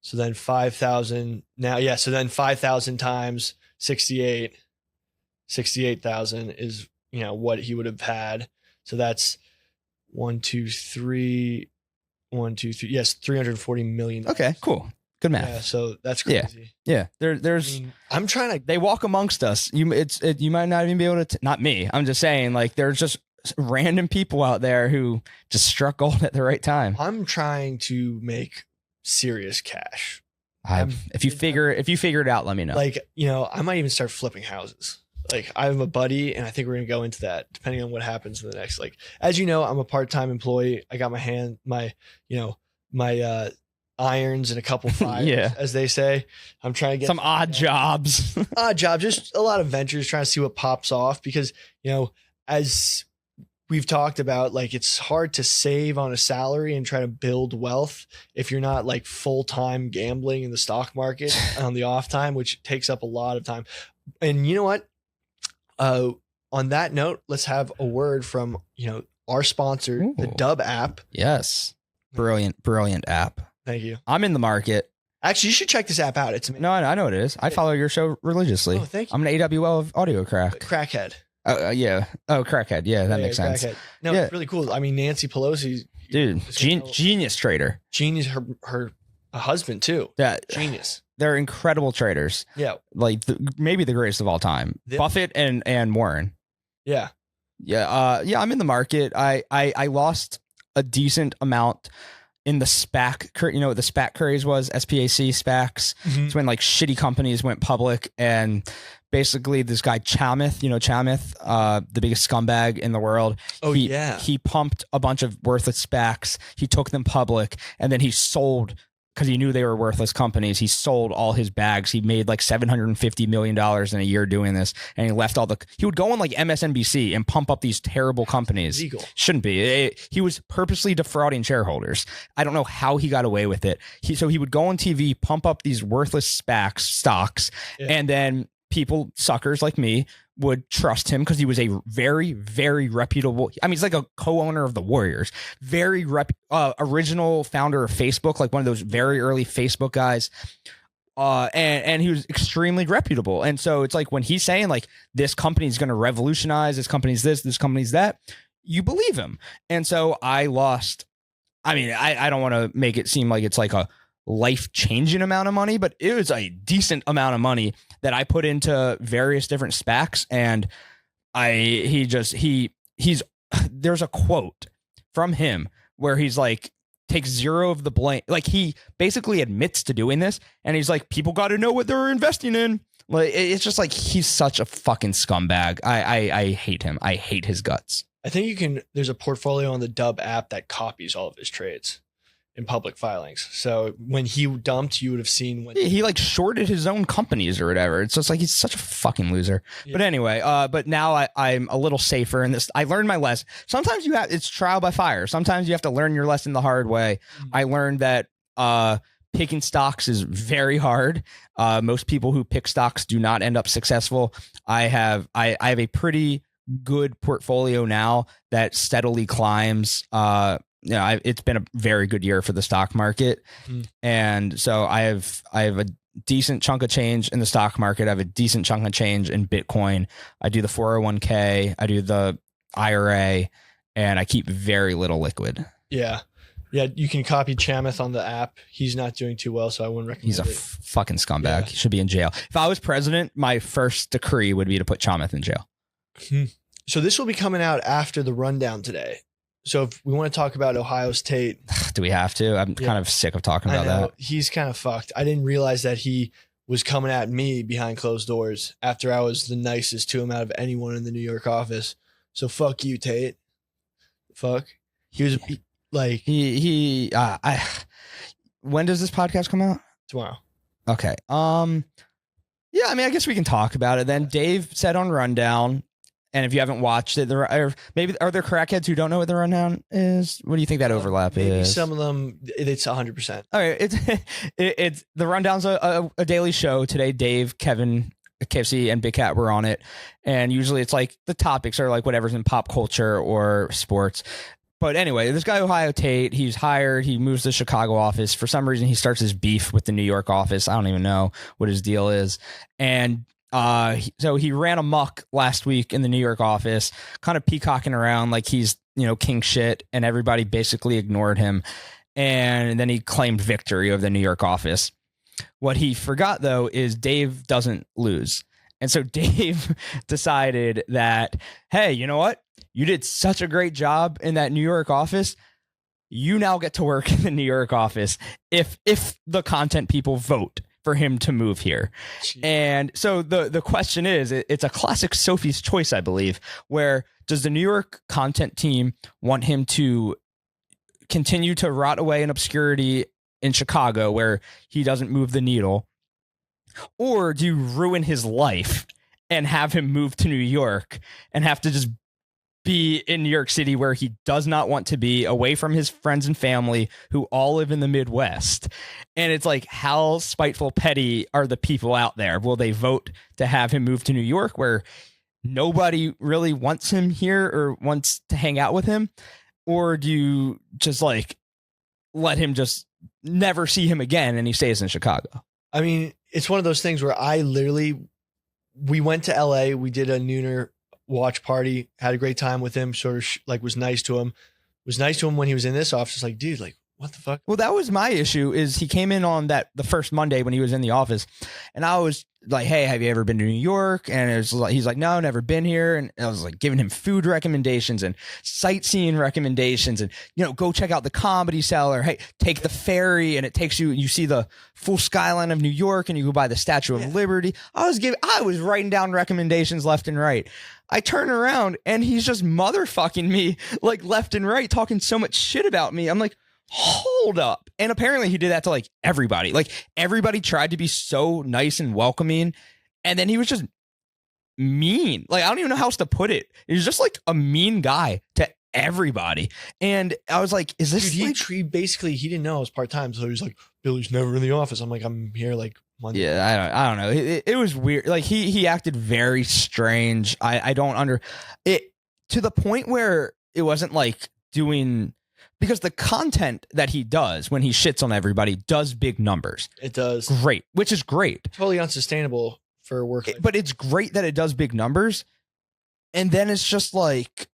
So then 5,000 now. Yeah. So then 5,000 times 68,000 is, what he would have had. So that's 1, 2, 3, 1, 2, 3. Yes. $340 million. Okay, cool. Good math. Yeah. So that's crazy. Yeah. There's, I'm trying to, they walk amongst us. You might not even be able to, not me. I'm just saying, like, there's just random people out there who just struck gold at the right time. I'm trying to make serious cash. If you figure it out, let me know. Like, I might even start flipping houses. Like, I have a buddy, and I think we're gonna go into that depending on what happens in the next. Like, as you know, I'm a part-time employee. I got my irons and a couple fires, as they say. I'm trying to get some odd jobs. Odd job, just a lot of ventures, trying to see what pops off because as we've talked about, like, it's hard to save on a salary and try to build wealth if you're not like full-time gambling in the stock market on the off time, which takes up a lot of time. And you know what? On that note, let's have a word from, our sponsor, the Dub app. Yes. Brilliant app. Thank you. I'm in the market. Actually, you should check this app out. It's amazing. No, I know it is. I follow your show religiously. Oh, thank you. I'm an AWL audio crack. Crackhead. Yeah. Oh, crackhead. Yeah, that makes sense. Crackhead. No, it's really cool. I mean, Nancy Pelosi, dude, genius trader. Genius. Her husband too. Yeah, genius. They're incredible traders. Yeah, like maybe the greatest of all time. Buffett and Warren. Yeah. Yeah. I'm in the market. I lost a decent amount in the SPAC. You know what the SPAC craze was? SPAC SPACs. Mm-hmm. It's when like shitty companies went public, and basically this guy Chamath, the biggest scumbag in the world. He pumped a bunch of worthless SPACs. He took them public, and then he sold, because he knew they were worthless companies. He sold all his bags. He made like $750 million in a year doing this. And he left he would go on like MSNBC and pump up these terrible companies. Legal. Shouldn't be. He was purposely defrauding shareholders. I don't know how he got away with it. So he would go on TV, pump up these worthless SPACs, stocks, and then people, suckers like me, would trust him because he was a very, very reputable. I mean, he's like a co-owner of the Warriors, very original founder of Facebook, like one of those very early Facebook guys. And he was extremely reputable. And so it's like when he's saying like this company's going to revolutionize, this company's this company's that, you believe him. And so I lost. I mean, I don't want to make it seem like it's like a life-changing amount of money, but it was a decent amount of money that I put into various different SPACs. And there's a quote from him where he's like, takes zero of the blame. Like, he basically admits to doing this, and he's like, people got to know what they're investing in. Like, it's just like, he's such a fucking scumbag. I hate him. I hate his guts. I think there's a portfolio on the Dub app that copies all of his trades in public filings. So when he dumped, you would have seen when he like shorted his own companies or whatever. It's just like, he's such a fucking loser. Yeah. But anyway, but now I'm a little safer in this. I learned my lesson. Sometimes it's trial by fire. Sometimes you have to learn your lesson the hard way. Mm-hmm. I learned that picking stocks is very hard. Most people who pick stocks do not end up successful. I have a pretty good portfolio now that steadily climbs. It's been a very good year for the stock market. Mm. And so I have a decent chunk of change in the stock market. I have a decent chunk of change in Bitcoin. I do the 401k, I do the IRA, and I keep very little liquid. Yeah. Yeah, you can copy Chamath on the app. He's not doing too well, so I wouldn't recommend He's a it. fucking scumbag. Yeah. He should be in jail. If I was president, my first decree would be to put Chamath in jail. So this will be coming out after the rundown today. So if we want to talk about Ohio's Tate, Do we have to? I'm kind of sick of talking I about know, that. he's kind of fucked. I didn't realize that he was coming at me behind closed doors after I was the nicest to him out of anyone in the New York office. So fuck you, Tate. Fuck. He was like When does this podcast come out? tomorrow. Okay. Yeah, I mean, I guess we can talk about it then. Dave said on Rundown, and if you haven't watched it, maybe are there crackheads who don't know what the Rundown is? What do you think that overlap Maybe is? some of them, it's 100%. All right, it's the Rundown's a daily show. Today, Dave, Kevin, KFC, and Big Cat were on it, and usually it's like the topics are like whatever's in pop culture or sports. But anyway, this guy Ohio Tate, he's hired. He moves to the Chicago office. For some reason, he starts his beef with the New York office. I don't even know what his deal is, and so he ran amok last week in the New York office, kind of peacocking around like he's, king shit, and everybody basically ignored him. And then he claimed victory over the New York office. What he forgot, though, is Dave doesn't lose. And so Dave decided that, hey, you know what? You did such a great job in that New York office. You now get to work in the New York office if the content people vote for him to move here. Jeez. And so the question is, it's a classic Sophie's Choice, I believe, where does the New York content team want him to continue to rot away in obscurity in Chicago where he doesn't move the needle? Or do you ruin his life and have him move to New York and have to just be in New York City where he does not want to be, away from his friends and family who all live in the Midwest? And it's like, how spiteful, petty are the people out there? Will they vote to have him move to New York where nobody really wants him here or wants to hang out with him? Or do you just like let him just never see him again and he stays in Chicago? I mean, it's one of those things where we went to LA, we did a nooner watch party, had a great time with him, sort of was nice to him when he was in this office. Like, dude, like, what the fuck? Well, that was my issue, is he came in on the first Monday when he was in the office, and I was like, hey, have you ever been to New York? And it was like, he's like, no, never been here. And I was like giving him food recommendations and sightseeing recommendations and, go check out the Comedy Cellar. Hey, take the ferry and it takes you see the full skyline of New York and you go by the Statue of Liberty. I was writing down recommendations left and right. I turn around and he's just motherfucking me like left and right, talking so much shit about me. I'm like, hold up. And apparently he did that to like everybody. Like everybody tried to be so nice and welcoming, and then he was just mean. Like, I don't even know how else to put it. He was just like a mean guy to everybody. And I was like, is this Dude, basically he didn't know I was part-time, so he was like, Billy's never in the office. I'm like, I'm here like Monday. Yeah, I don't know. It was weird. Like he acted very strange. I don't under it, to the point where it wasn't like doing, because the content that he does when he shits on everybody does big numbers. It does. Great, which is great. Totally unsustainable for work. But it's great that it does big numbers. And then it's just like,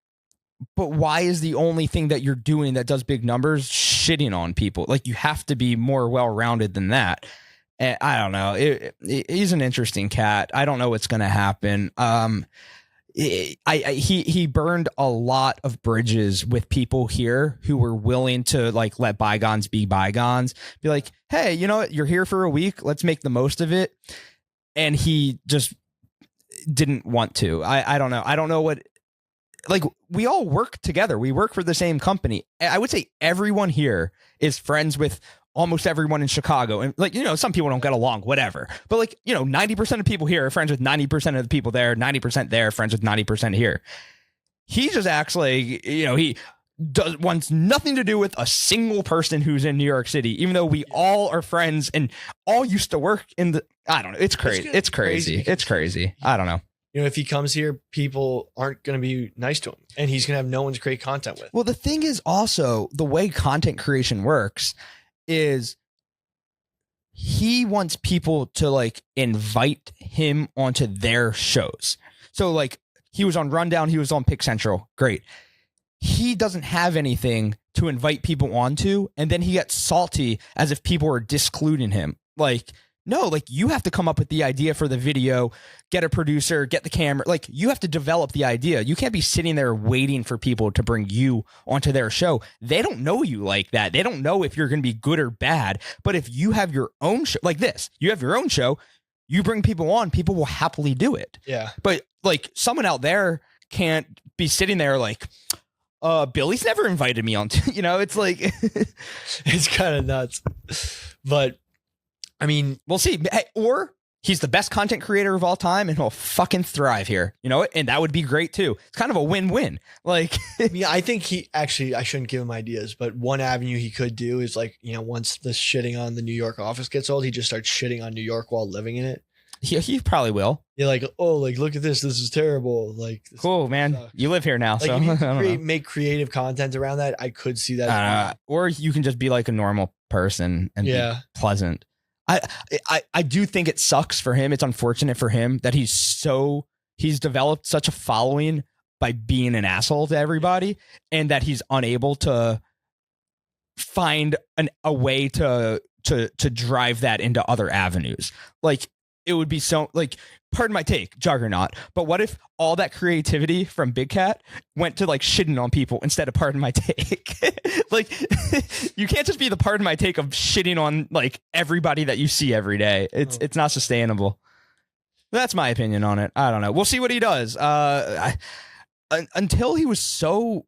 but why is the only thing that you're doing that does big numbers shitting on people? Like, you have to be more well-rounded than that. And I don't know. He's an interesting cat. I don't know what's going to happen. He burned a lot of bridges with people here who were willing to like let bygones be bygones. Be like, hey, you know what? You're here for a week. Let's make the most of it. And he just didn't want to. I don't know. I don't know what. Like, we all work together. We work for the same company. I would say everyone here is friends with almost everyone in Chicago. And like, some people don't get along, whatever. But like, 90% of people here are friends with 90% of the people there, 90% there, friends with 90% here. He just acts like, he wants nothing to do with a single person who's in New York City, even though we all are friends and all used to work in the, I don't know. It's crazy. It's crazy. It's crazy. I don't know. If he comes here, people aren't going to be nice to him, and he's going to have no one to create content with. Well, the thing is also, the way content creation works is he wants people to like invite him onto their shows. So like, he was on Rundown, he was on Pick Central. Great. He doesn't have anything to invite people onto, and then he gets salty as if people are discluding him. Like, no, like you have to come up with the idea for the video, get a producer, get the camera. Like you have to develop the idea. You can't be sitting there waiting for people to bring you onto their show. They don't know you like that. They don't know if you're going to be good or bad. But if you have your own show like this, you have your own show, you bring people on, people will happily do it. Yeah. But like someone out there can't be sitting there like, Billy's never invited me on. It's like, It's kind of nuts. But I mean, we'll see. Or he's the best content creator of all time and he'll fucking thrive here. And that would be great too. It's kind of a win-win. Like, yeah, I think I shouldn't give him ideas, but one avenue he could do is like, once the shitting on the New York office gets old, he just starts shitting on New York while living in it. he probably will. You're like, oh, like, look at this. This is terrible. Like, this cool, man. sucks. You live here now. Like, So if you I don't know. make creative content around that, I could see that. Or you can just be like a normal person and be pleasant. I do think it sucks for him. It's unfortunate for him that he's developed such a following by being an asshole to everybody, and that he's unable to find a way to drive that into other avenues. Like it would be so like, pardon my take, juggernaut. But what if all that creativity from Big Cat went to like shitting on people instead of pardon my take? Like you can't just be the pardon my take of shitting on like everybody that you see every day. It's not sustainable. That's my opinion on it. I don't know. We'll see what he does. Until he was so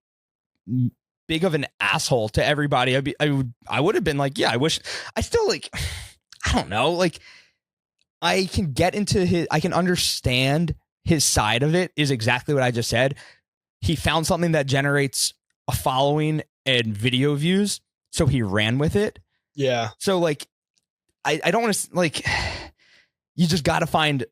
big of an asshole to everybody, I would have been like, yeah, I still like, I don't know, like I can get into I can understand his side of it is exactly what I just said. He found something that generates a following and video views, so he ran with it. Yeah. So like, I don't want to like, you just got to find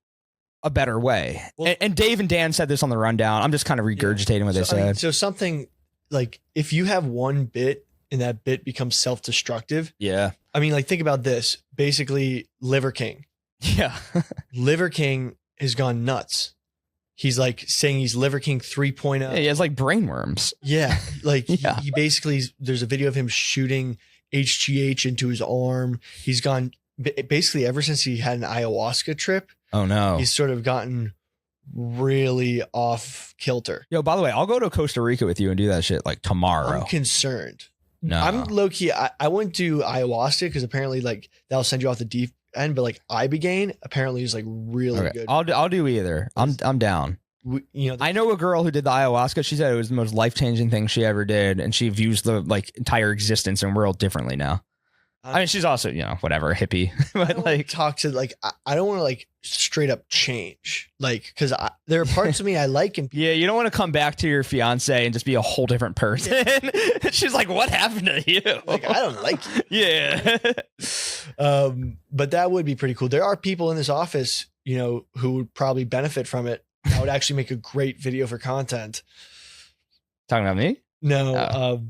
a better way. Well, and Dave and Dan said this on the rundown. I'm just kind of regurgitating what they said. So something like if you have one bit and that bit becomes self-destructive. Yeah. I mean, like think about this. Basically, Liver King. Yeah. Liver King has gone nuts. He's like saying he's Liver King 3.0. Yeah, he has like brain worms. Yeah. Like Yeah. He basically, there's a video of him shooting HGH into his arm. He's gone basically ever since he had an ayahuasca trip. Oh no. He's sort of gotten really off kilter. Yo, by the way, I'll go to Costa Rica with you and do that shit like tomorrow. I'm concerned. No. I'm low key. I wouldn't do ayahuasca because apparently like that'll send you off the deep end, but like Ibogaine apparently is like really good. I'll do either. I'm down. I know a girl who did the ayahuasca. She said it was the most life-changing thing she ever did, and she views the like entire existence and world differently now. I mean, she's also, whatever, a hippie, but like talk to like, I don't want to like straight up change, like, cause there are parts of me I like. And yeah, you don't want to come back to your fiance and just be a whole different person. Yeah. She's like, what happened to you? Like, I don't like you. Yeah. But that would be pretty cool. There are people in this office, who would probably benefit from it. That would actually make a great video for content. Talking about me? No.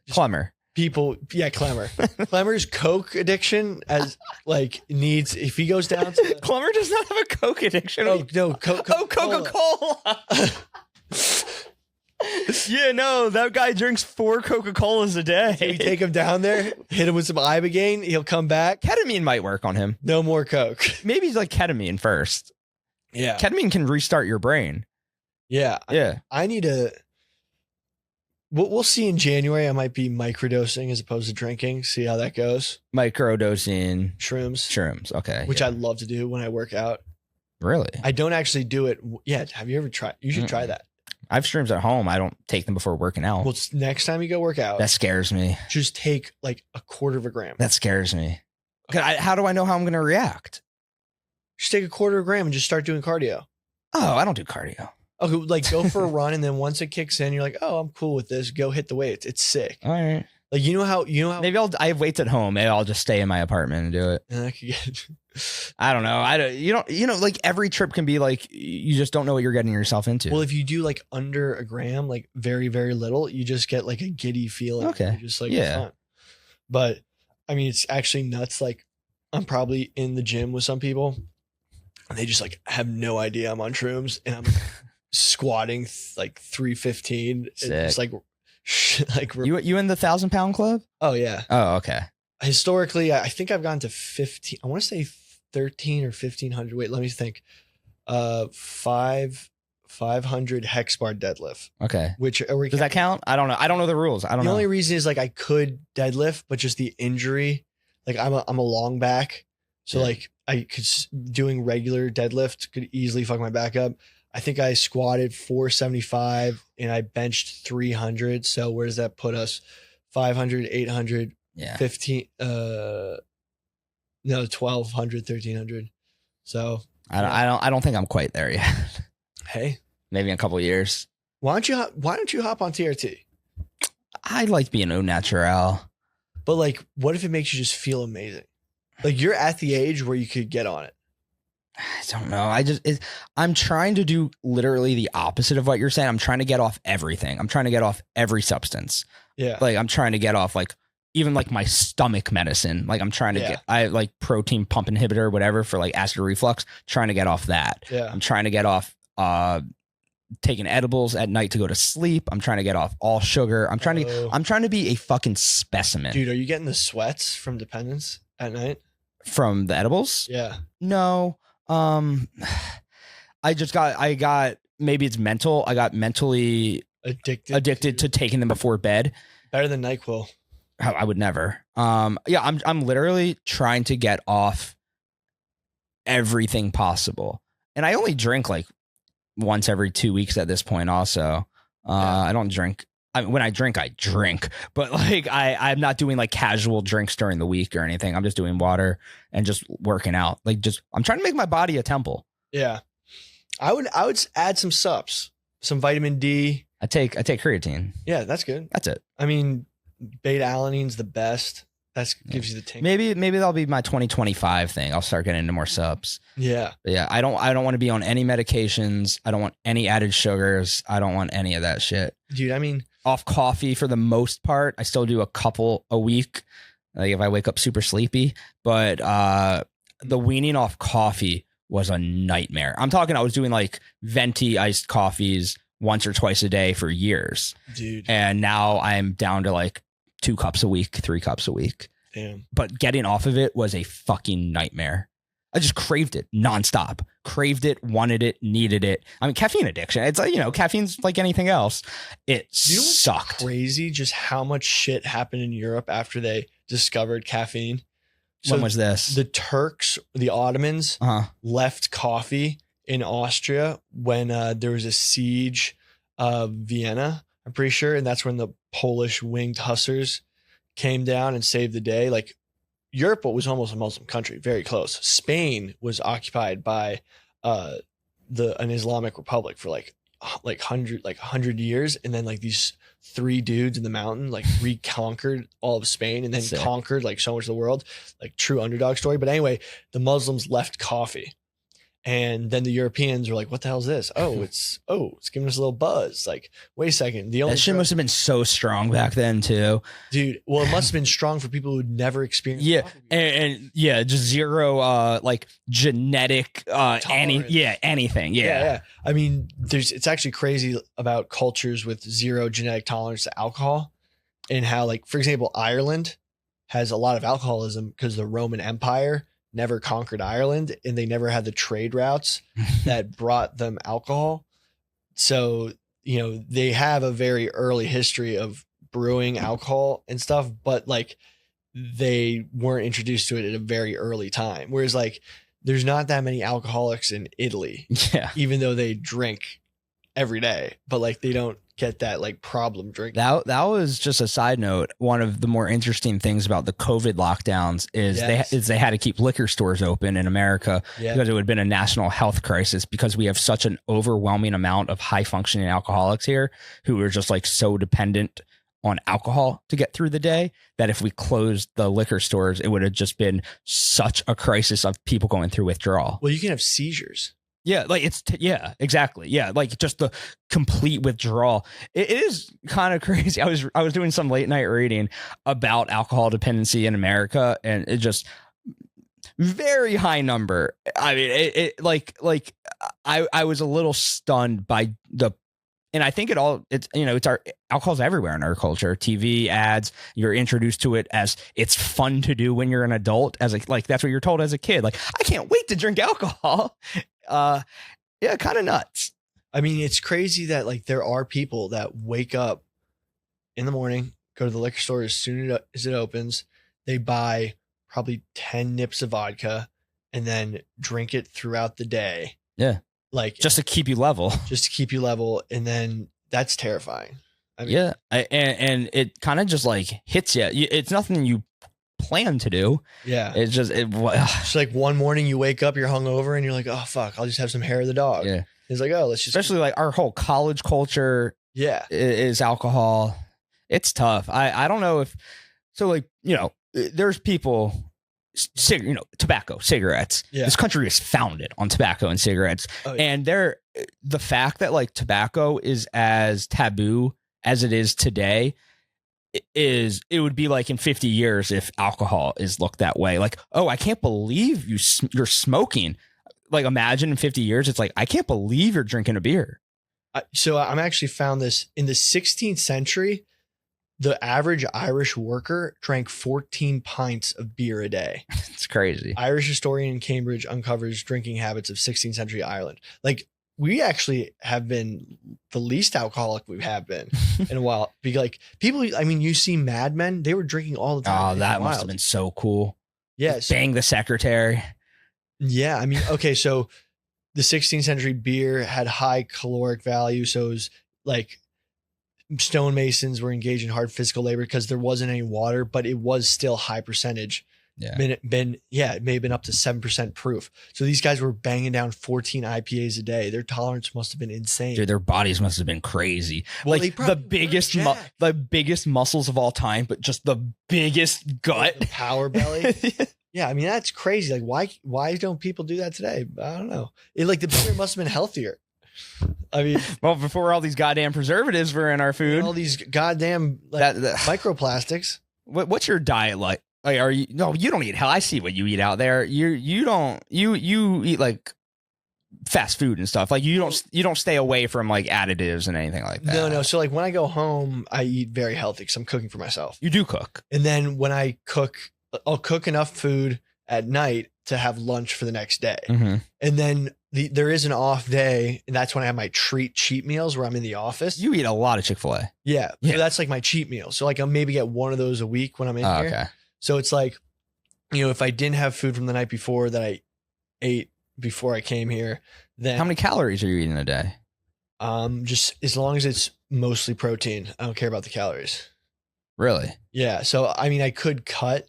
Clemmer. People, yeah, Clemmer. Clemmer's Coke addiction needs, if he goes down to Clemmer does not have a Coke addiction. Oh no, Coca-Cola. Yeah, no, that guy drinks 4 Coca-Colas a day. Can we take him down there, hit him with some Ibogaine, he'll come back. Ketamine might work on him. No more Coke. Maybe he's like ketamine first. Yeah. Ketamine can restart your brain. Yeah. Yeah. I need to. We'll see in January. I might be microdosing as opposed to drinking. See how that goes. Microdosing. Shrooms. Okay. Which I love to do when I work out. Really? I don't actually do it yet. Have you ever tried? You should try that. I have shrooms at home. I don't take them before working out. Well, next time you go work out. That scares me. Just take like a quarter of a gram. That scares me. How do I know how I'm going to react? Just take a quarter of a gram and just start doing cardio. Oh, I don't do cardio. Okay, like go for a run, and then once it kicks in, you're like, "Oh, I'm cool with this." Go hit the weights. It's sick. All right. Like you know how maybe I have weights at home. Maybe I'll just stay in my apartment and do it. I could get. I don't know. Like every trip can be like you just don't know what you're getting yourself into. Well, if you do like under a gram, like very very little, you just get like a giddy feeling. Okay. You're just like yeah. Fun. But I mean, it's actually nuts. Like I'm probably in the gym with some people, and they just like have no idea I'm on shrooms, and I'm squatting like 315, just like like You in the 1,000-pound club? oh yeah. Oh, okay. Historically, I think I've gone to 15. I want to say 13 or 1,500. Wait, let me think. 500 hex bar deadlift. Okay. Which Does that count? I don't know. I don't know the rules. I don't know. The only reason is like I could deadlift, but just the injury. Like I'm a long back, so like I could doing regular deadlift could easily fuck my back up. I think I squatted 475 and I benched 300. So where does that put us? 500, 800, 15. No, 1,200, 1,300. So I don't think I'm quite there yet. Hey, maybe in a couple of years. Why don't you hop on TRT? I like being au naturel. But like, what if it makes you just feel amazing? Like you're at the age where you could get on it. I don't know. I'm trying to do literally the opposite of what you're saying. I'm trying to get off everything. I'm trying to get off every substance. Yeah. Like I'm trying to get off like even like my stomach medicine. Like I'm trying to get, I like protein pump inhibitor, whatever for like acid reflux, trying to get off that. Yeah. I'm trying to get off, taking edibles at night to go to sleep. I'm trying to get off all sugar. I'm trying to be a fucking specimen. Dude, are you getting the sweats from dependence at night? From the edibles? Yeah. No. I got maybe it's mental. I got mentally addicted to taking them before bed. Better than NyQuil. I would never. Yeah, I'm literally trying to get off everything possible. And I only drink like once every 2 weeks at this point also. I don't drink. When I drink, but like I'm not doing like casual drinks during the week or anything. I'm just doing water and just working out. Like I'm trying to make my body a temple. Yeah. I would add some subs, some vitamin D. I take creatine. Yeah, that's good. That's it. I mean, beta alanine's the best. That gives you the tingle. Maybe that'll be my 2025 thing. I'll start getting into more subs. Yeah. But yeah. I don't want to be on any medications. I don't want any added sugars. I don't want any of that shit. Dude, I mean, off coffee for the most part. I still do a couple a week. Like if I wake up super sleepy, but the weaning off coffee was a nightmare. I'm talking, I was doing like venti iced coffees once or twice a day for years. Dude. And now I'm down to like 2 cups a week, 3 cups a week. Damn. But getting off of it was a fucking nightmare. I just craved it nonstop. Craved it, wanted it, needed it. I mean, caffeine addiction. It's like, caffeine's like anything else. It sucked. Crazy just how much shit happened in Europe after they discovered caffeine. When was this? The Turks, the Ottomans, left coffee in Austria when there was a siege of Vienna, I'm pretty sure. And that's when the Polish winged hussars came down and saved the day. Like Europe was almost a Muslim country, very close. Spain was occupied by an Islamic republic for like 100 years. And then like these 3 dudes in the mountain like reconquered all of Spain and then conquered like so much of the world, like true underdog story. But anyway, the Muslims left coffee. And then the Europeans were like, what the hell is this? It's giving us a little buzz. Like, wait a second. That shit must have been so strong back then too. Dude, well, it must have been strong for people who'd never experienced coffee. And just zero like genetic anything. Yeah. I mean, it's actually crazy about cultures with zero genetic tolerance to alcohol and how, like, for example, Ireland has a lot of alcoholism because the Roman Empire never conquered Ireland and they never had the trade routes that brought them alcohol. So, they have a very early history of brewing alcohol and stuff, but like they weren't introduced to it at a very early time. Whereas like there's not that many alcoholics in Italy, even though they drink every day, but like they don't get that like problem drinking. That was just a side note. One of the more interesting things about the COVID lockdowns is they had to keep liquor stores open in America because it would have been a national health crisis because we have such an overwhelming amount of high functioning alcoholics here who are just like so dependent on alcohol to get through the day that if we closed the liquor stores, it would have just been such a crisis of people going through withdrawal. Well, you can have seizures. Yeah, like exactly. Yeah, like just the complete withdrawal. It is kind of crazy. I was doing some late night reading about alcohol dependency in America, and it just very high number. I mean, I was a little stunned by the And I think it's our alcohol's everywhere in our culture. TV ads, you're introduced to it as it's fun to do when you're an adult, like that's what you're told as a kid. Like, I can't wait to drink alcohol. Yeah, kind of nuts. I mean, it's crazy that like there are people that wake up in the morning, go to the liquor store as soon as it opens, they buy probably 10 nips of vodka and then drink it throughout the day. Yeah. Like just to keep you level. And then that's terrifying. I mean, yeah. And it kind of just like hits you. It's nothing you plan to do. Yeah. It's just, it's like one morning you wake up, you're hungover and you're like, oh fuck, I'll just have some hair of the dog. Yeah. It's like, oh, let's just. Especially like our whole college culture. Yeah. Is alcohol. It's tough. I don't know if, so like, there's people, tobacco, cigarettes. Yeah. This country is founded on tobacco and cigarettes. Oh, yeah. And the fact that like tobacco is as taboo as it is today it would be like in 50 years if alcohol is looked that way. Like, oh, I can't believe you're smoking. Like, imagine in 50 years, it's like, I can't believe you're drinking a beer. So I'm actually found this in the 16th century. The average Irish worker drank 14 pints of beer a day. It's crazy. Irish historian in Cambridge uncovers drinking habits of 16th century Ireland. Like, we actually have been the least alcoholic we have been in a while. Because like people, I mean, you see Mad Men, they were drinking all the time. Oh, that must have been so cool. Yes. Bang the secretary. Yeah. I mean, okay. So the 16th century beer had high caloric value. So it was like, stonemasons were engaged in hard physical labor because there wasn't any water, but it was still high percentage. Yeah. It may have been up to 7% proof. So these guys were banging down 14 IPAs a day. Their tolerance must have been insane. Dude, their bodies must have been crazy. Well, like the biggest muscles of all time, but just the biggest gut. The power belly. Yeah, I mean, that's crazy. Like, why don't people do that today? I don't know. The beer must have been healthier. I mean, well, before all these goddamn preservatives were in our food, all these goddamn microplastics. What's your diet like? Like, are you? No, you don't eat hell. I see what you eat out there. You eat like fast food and stuff. Like you don't stay away from like additives and anything like that. No. So like when I go home, I eat very healthy because I'm cooking for myself. You do cook, and then when I cook, I'll cook enough food at night to have lunch for the next day, and then. There is an off day, and that's when I have my cheat meals where I'm in the office. You eat a lot of Chick-fil-A. Yeah. So that's like my cheat meal. So like I'll maybe get one of those a week when I'm in here. Okay. So it's like, if I didn't have food from the night before that I ate before I came here, then how many calories are you eating a day? Just as long as it's mostly protein. I don't care about the calories. Really? Yeah. So I mean I could cut,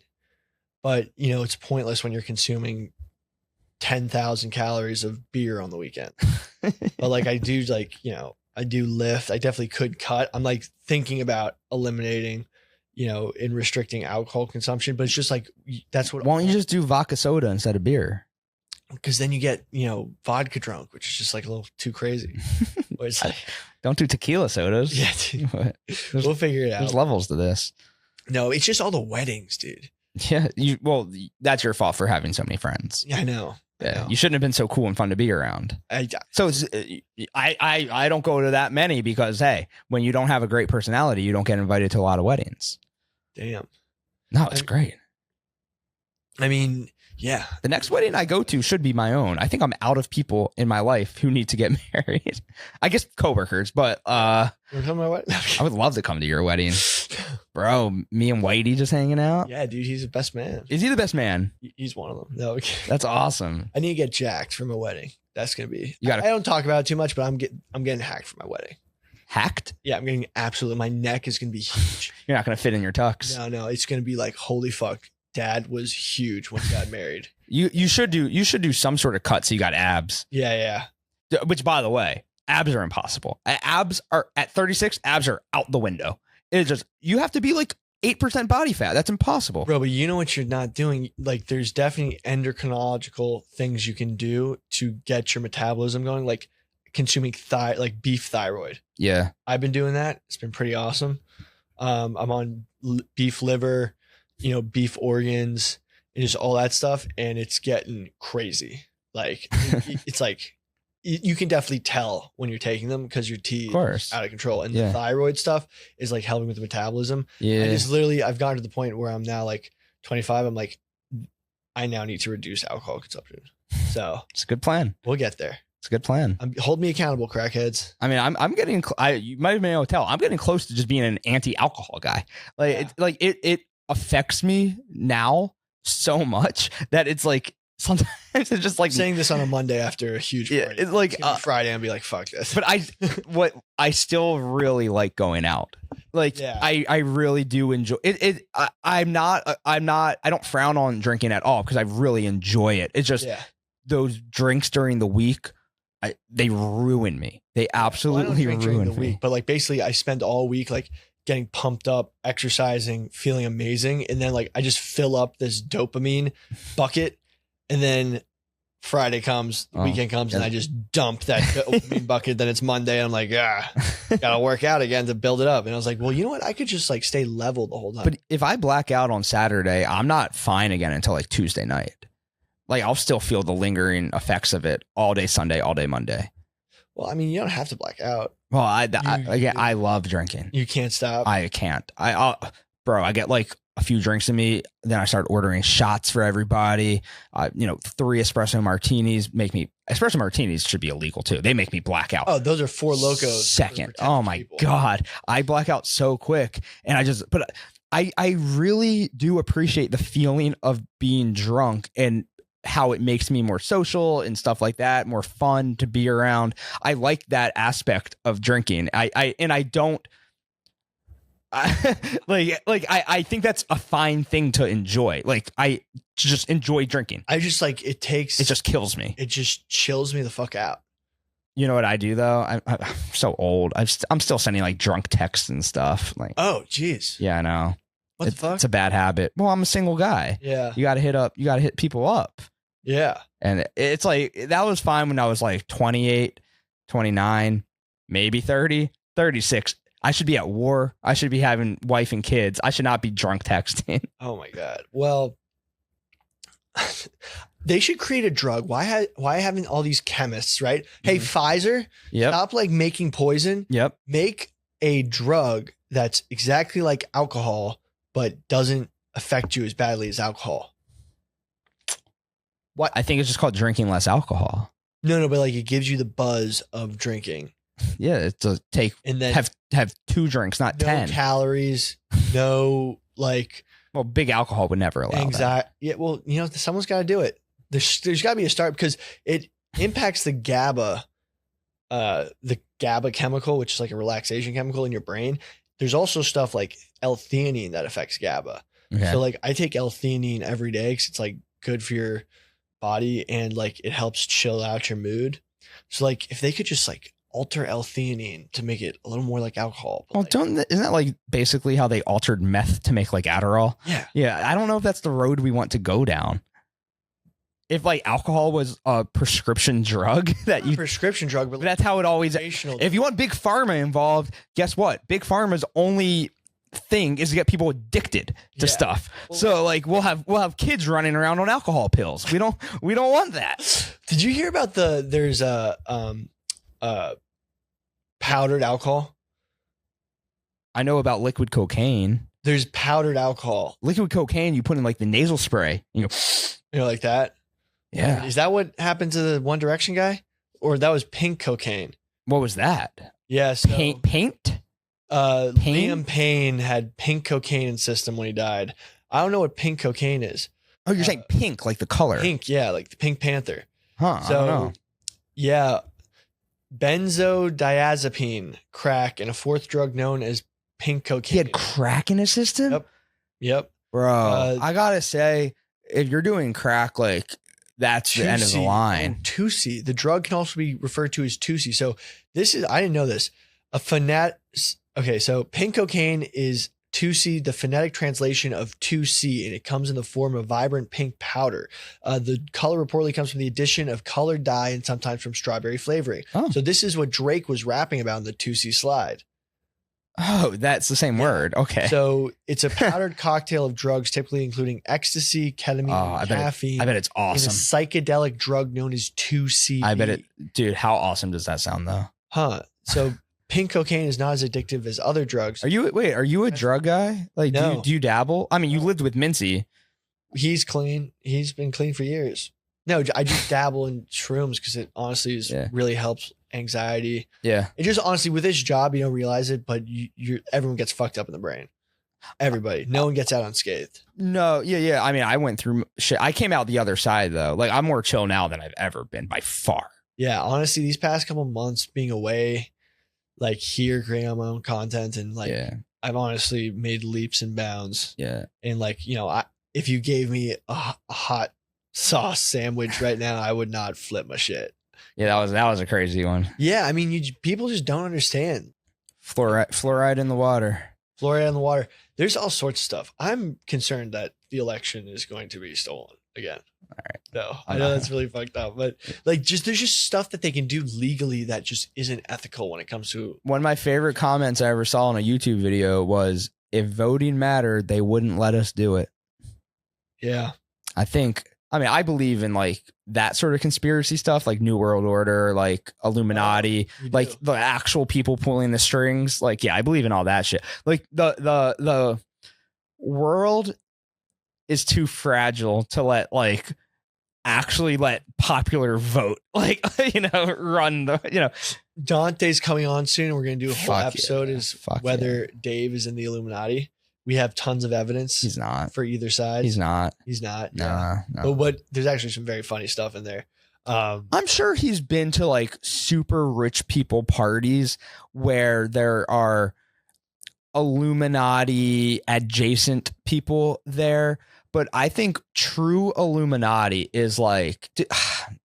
but it's pointless when you're consuming 10,000 calories of beer on the weekend. But like I do I do lift. I definitely could cut. I'm like thinking about eliminating, and restricting alcohol consumption, but it's just like, that's what. Why don't you just do vodka soda instead of beer? Because then you get, vodka drunk, which is just like a little too crazy. It's like, don't do tequila sodas. Yeah. Dude. We'll figure it out. There's levels to this. No, it's just all the weddings, dude. Yeah. That's your fault for having so many friends. Yeah, I know. Yeah, you shouldn't have been so cool and fun to be around. I don't go to that many because, hey, when you don't have a great personality, you don't get invited to a lot of weddings. Damn. No, it's great. I mean, yeah. The next wedding I go to should be my own. I think I'm out of people in my life who need to get married. I guess coworkers, but You're coming to my wedding? I would love to come to your wedding. Bro, me and Whitey just hanging out. Yeah, dude, he's the best man. Is he the best man? He's one of them. No, that's awesome. I need to get jacked for my wedding. That's gonna be. I don't talk about it too much, but I'm getting hacked for my wedding. Hacked? Yeah, I'm getting absolutely. My neck is gonna be huge. You're not gonna fit in your tux. No, it's gonna be like, holy fuck. Dad was huge when he got married. You should do some sort of cut so you got abs. Yeah. Which, by the way, abs are impossible. Abs are at 36. Abs are out the window. It's just you have to be like 8% body fat. That's impossible, bro. But you know what you're not doing? Like, there's definitely endocrinological things you can do to get your metabolism going, like consuming beef thyroid. Yeah, I've been doing that. It's been pretty awesome. I'm on beef liver, beef organs, and just all that stuff, and it's getting crazy. Like it's like you can definitely tell when you're taking them because your tea Of course. is out of control. And Yeah. the thyroid stuff is like helping with the metabolism. Yeah. I've gotten to the point where I'm now like 25. I'm like, I now need to reduce alcohol consumption. So It's a good plan. we'll get there. It's a good plan. Hold me accountable, crackheads. I mean, I'm getting. You might have been able to tell. I'm getting close to just being an anti-alcohol guy. It affects me now so much that it's like sometimes it's just like Saying this on a Monday after a huge Yeah, party. it's like, It's gonna be Friday and be like, fuck this. But I still really like going out. Like Yeah. I really do enjoy it. I don't frown on drinking at all because I really enjoy it. It's just yeah. those drinks during the week, they ruin me. They Well, I don't absolutely drink during ruin the me. week, but like basically I spend all week like getting pumped up, exercising, feeling amazing. And then like I just fill up this dopamine bucket. And then Friday comes, the Oh, weekend comes, and yeah. I just dump that dopamine bucket. Then it's Monday. And I'm like, gotta work out again to build it up. And I was like, well, you know what? I could just like stay level the whole time. But if I black out on Saturday, I'm not fine again until like Tuesday night. Like I'll still feel the lingering effects of it all day Sunday, all day Monday. well, I mean, you don't have to black out. Well, I love drinking. You can't stop. I can't. Bro, I get like a few drinks in me, then I start ordering shots for everybody. 3 espresso martinis make me. Espresso martinis should be illegal too. They make me black out. Oh, those are Four Locos. Second. for Oh my people. God. I black out so quick. And I really do appreciate the feeling of being drunk and how it makes me more social and stuff like that, more fun to be around. I like that aspect of drinking. I think that's a fine thing to enjoy. Like I just enjoy drinking. I just like it just kills me. It just chills me the fuck out. You know what I do though? I'm so old. I'm still sending like drunk texts and stuff. Like, Oh, jeez. yeah, I know. What the fuck? It's a bad habit. Well, I'm a single guy. Yeah. You got to hit people up. Yeah. And it's like, that was fine when I was like 28, 29, maybe 30, 36. I should be at war. I should be having wife and kids. I should not be drunk texting. Oh my God. Well, they should create a drug. Why having all these chemists, right? Hey, Pfizer, Yep. stop like making poison. Yep. Make a drug that's exactly like alcohol, but doesn't affect you as badly as alcohol. What? I think it's just called drinking less alcohol. No, but like it gives you the buzz of drinking. Yeah. It's a take, And then have 2 drinks, not no 10. calories, no like Well, big alcohol would never allow that. anxiety. Yeah, well, someone's got to do it. There's got to be a start because it impacts the GABA chemical, which is like a relaxation chemical in your brain. There's also stuff like L-theanine that affects GABA. Okay. So like I take L-theanine every day because it's like good for your body and like it helps chill out your mood. So like if they could just like alter L-theanine to make it a little more like alcohol. but, Well, like, isn't that like basically how they altered meth to make like Adderall? yeah. Yeah, I don't know if that's the road we want to go down. If like alcohol was a prescription drug that you, Prescription drug, but that's how it always. recreational. If you want big pharma involved, guess what? Big pharma's only thing is to get people addicted to Yeah. stuff. Well, So like we'll have kids running around on alcohol pills. We don't want that. Did you hear about there's a powdered alcohol? I know about liquid cocaine. There's powdered alcohol. Liquid cocaine you put in like the nasal spray. You go, Like that? yeah. Is that what happened to the One Direction guy? Or that was pink cocaine? What was that? Yeah. So, Paint. Payne? Payne? Liam Payne had pink cocaine in system when he died. I don't know what pink cocaine is. Oh, you're saying pink, like the color. Pink, yeah, like the Pink Panther. Huh. I So, don't know. yeah, benzodiazepine, crack, and a fourth drug known as pink cocaine. He had crack in his system? Yep. Yep. Bro, I gotta say, if you're doing crack, like that's the end of the 2C. line. Oh, 2C. The drug can also be referred to as 2C. So this is, I didn't know this. Okay, so pink cocaine is 2C, the phonetic translation of 2C, and it comes in the form of vibrant pink powder. The color reportedly comes from the addition of colored dye and sometimes from strawberry flavoring. Oh. So this is what Drake was rapping about in the 2C slide. Oh, that's the same word. Okay. So it's a powdered cocktail of drugs, typically including ecstasy, ketamine, and caffeine. I bet it's In a awesome. psychedelic drug known as 2CB. I bet it, dude. How awesome does that sound, though? Huh. So pink cocaine is not as addictive as other drugs. Are you a drug guy? Like, No. do you dabble? I mean, you lived with Mincy. He's clean. He's been clean for years. No, I just dabble in shrooms because it honestly really helps anxiety. Yeah. It just honestly, with this job, you don't realize it, but everyone gets fucked up in the brain. Everybody. No one gets out unscathed. No. Yeah. I mean, I went through shit. I came out the other side though. Like, I'm more chill now than I've ever been by far. Yeah. Honestly, these past couple months being away, like here, creating my own content, and like I've honestly made leaps and bounds. Yeah. And like, if you gave me a hot sauce sandwich right now, I would not flip my shit. Yeah, that was a crazy one. Yeah, I mean, people just don't understand. Fluoride in the water. Fluoride in the water. There's all sorts of stuff. I'm concerned that the election is going to be stolen again. All right. No, I know that's really fucked up, but like, there's just stuff that they can do legally that just isn't ethical when it comes to. One of my favorite comments I ever saw in a YouTube video was, "If voting mattered, they wouldn't let us do it." Yeah, I believe in like that sort of conspiracy stuff, like New World Order, like Illuminati, like the actual people pulling the strings. Like, yeah, I believe in all that shit. Like the world is too fragile to actually let popular vote, run the, Dante's coming on soon, and we're going to do a whole episode whether Dave is in the Illuminati. We have tons of evidence. He's not. For either side. He's not. Yeah. No. But there's actually some very funny stuff in there. I'm sure he's been to like super rich people parties where there are Illuminati adjacent people there. But I think true Illuminati is like,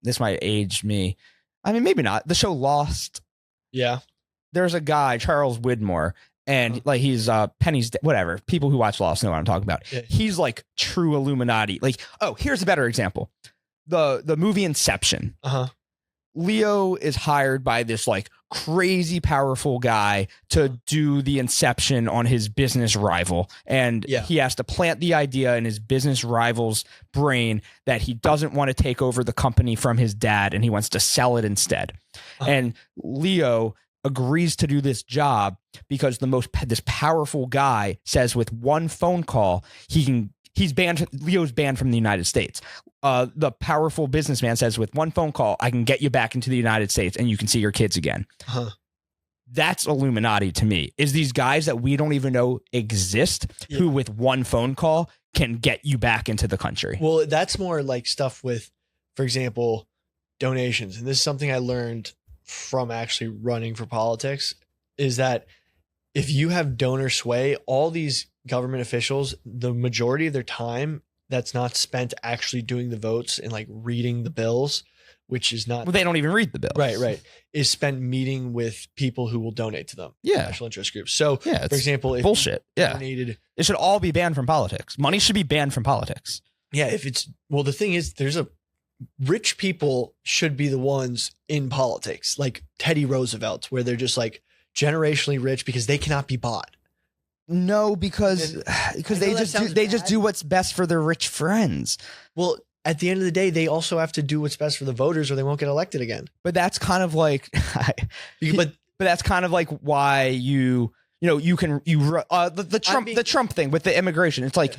this might age me. I mean, maybe not. The show Lost. Yeah. There's a guy, Charles Widmore. And like he's Penny's whatever. People who watch Lost know what I'm talking about. Yeah. He's like true Illuminati. Like, oh, here's a better example. The movie Inception. Leo is hired by this like crazy powerful guy to do the inception on his business rival. And he has to plant the idea in his business rival's brain that he doesn't want to take over the company from his dad and he wants to sell it instead. And Leo agrees to do this job because this powerful guy says with one phone call Leo's banned from the United States. The powerful businessman says with one phone call I can get you back into the United States and you can see your kids again. That's Illuminati to me, is these guys that we don't even know exist who with one phone call can get you back into the country. Well, that's more like stuff with, for example, donations. And this is something I learned from actually running for politics, is that if you have donor sway, all these government officials, the majority of their time that's not spent actually doing the votes and like reading the bills, which is not. Well, they don't even read the bills. Right. Is spent meeting with people who will donate to them. Yeah. Special interest groups. So, for example, if bullshit. Donated, it should all be banned from politics. Money should be banned from politics. Yeah. The thing is, rich people should be the ones in politics, like Teddy Roosevelt, where they're just like generationally rich because they cannot be bought. No, because they just do what's best for their rich friends. Well, at the end of the day, they also have to do what's best for the voters or they won't get elected again. But that's kind of like, but that's kind of like why the Trump thing with the immigration. It's like,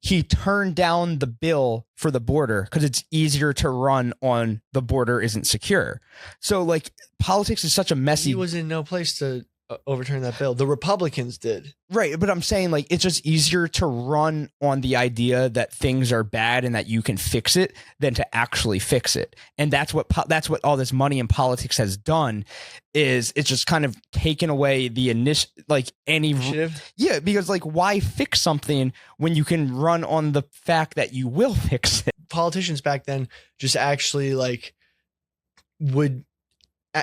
he turned down the bill for the border because it's easier to run on the border isn't secure. So like politics is such a messy. He was in no place to overturn that bill. The Republicans did. Right. But I'm saying like it's just easier to run on the idea that things are bad and that you can fix it than to actually fix it. And that's what all this money in politics has done, is it's just kind of taken away the initiative. Yeah, because like why fix something when you can run on the fact that you will fix it? Politicians back then just actually like would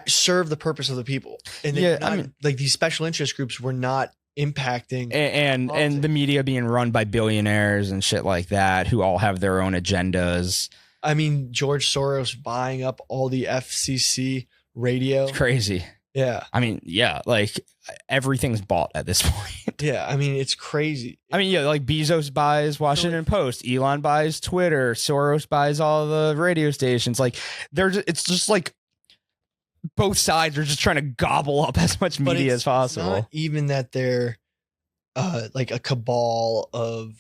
serve the purpose of the people. And like these special interest groups were not impacting and the media being run by billionaires and shit like that who all have their own agendas. I mean, George Soros buying up all the FCC radio. It's crazy. Yeah. I mean, yeah, like everything's bought at this point. Yeah. I mean, it's crazy. I mean, yeah, like Bezos buys Washington Post, Elon buys Twitter, Soros buys all the radio stations. Like it's just like both sides are just trying to gobble up as much media as possible. It's not even that they're like a cabal of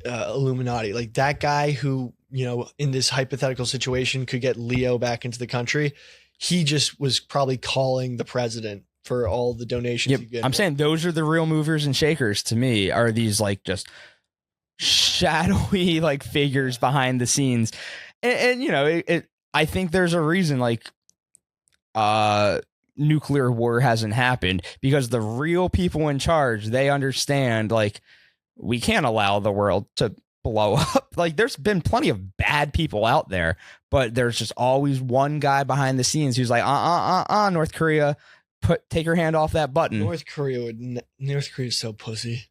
Illuminati. Like that guy who, in this hypothetical situation could get Leo back into the country. He just was probably calling the president for all the donations. Yep. You get. I'm saying those are the real movers and shakers to me, are these like just shadowy like figures behind the scenes. And I think there's a reason like nuclear war hasn't happened, because the real people in charge, they understand like we can't allow the world to blow up. Like there's been plenty of bad people out there, but there's just always one guy behind the scenes who's like, North Korea, take your hand off that button. North Korea is so pussy.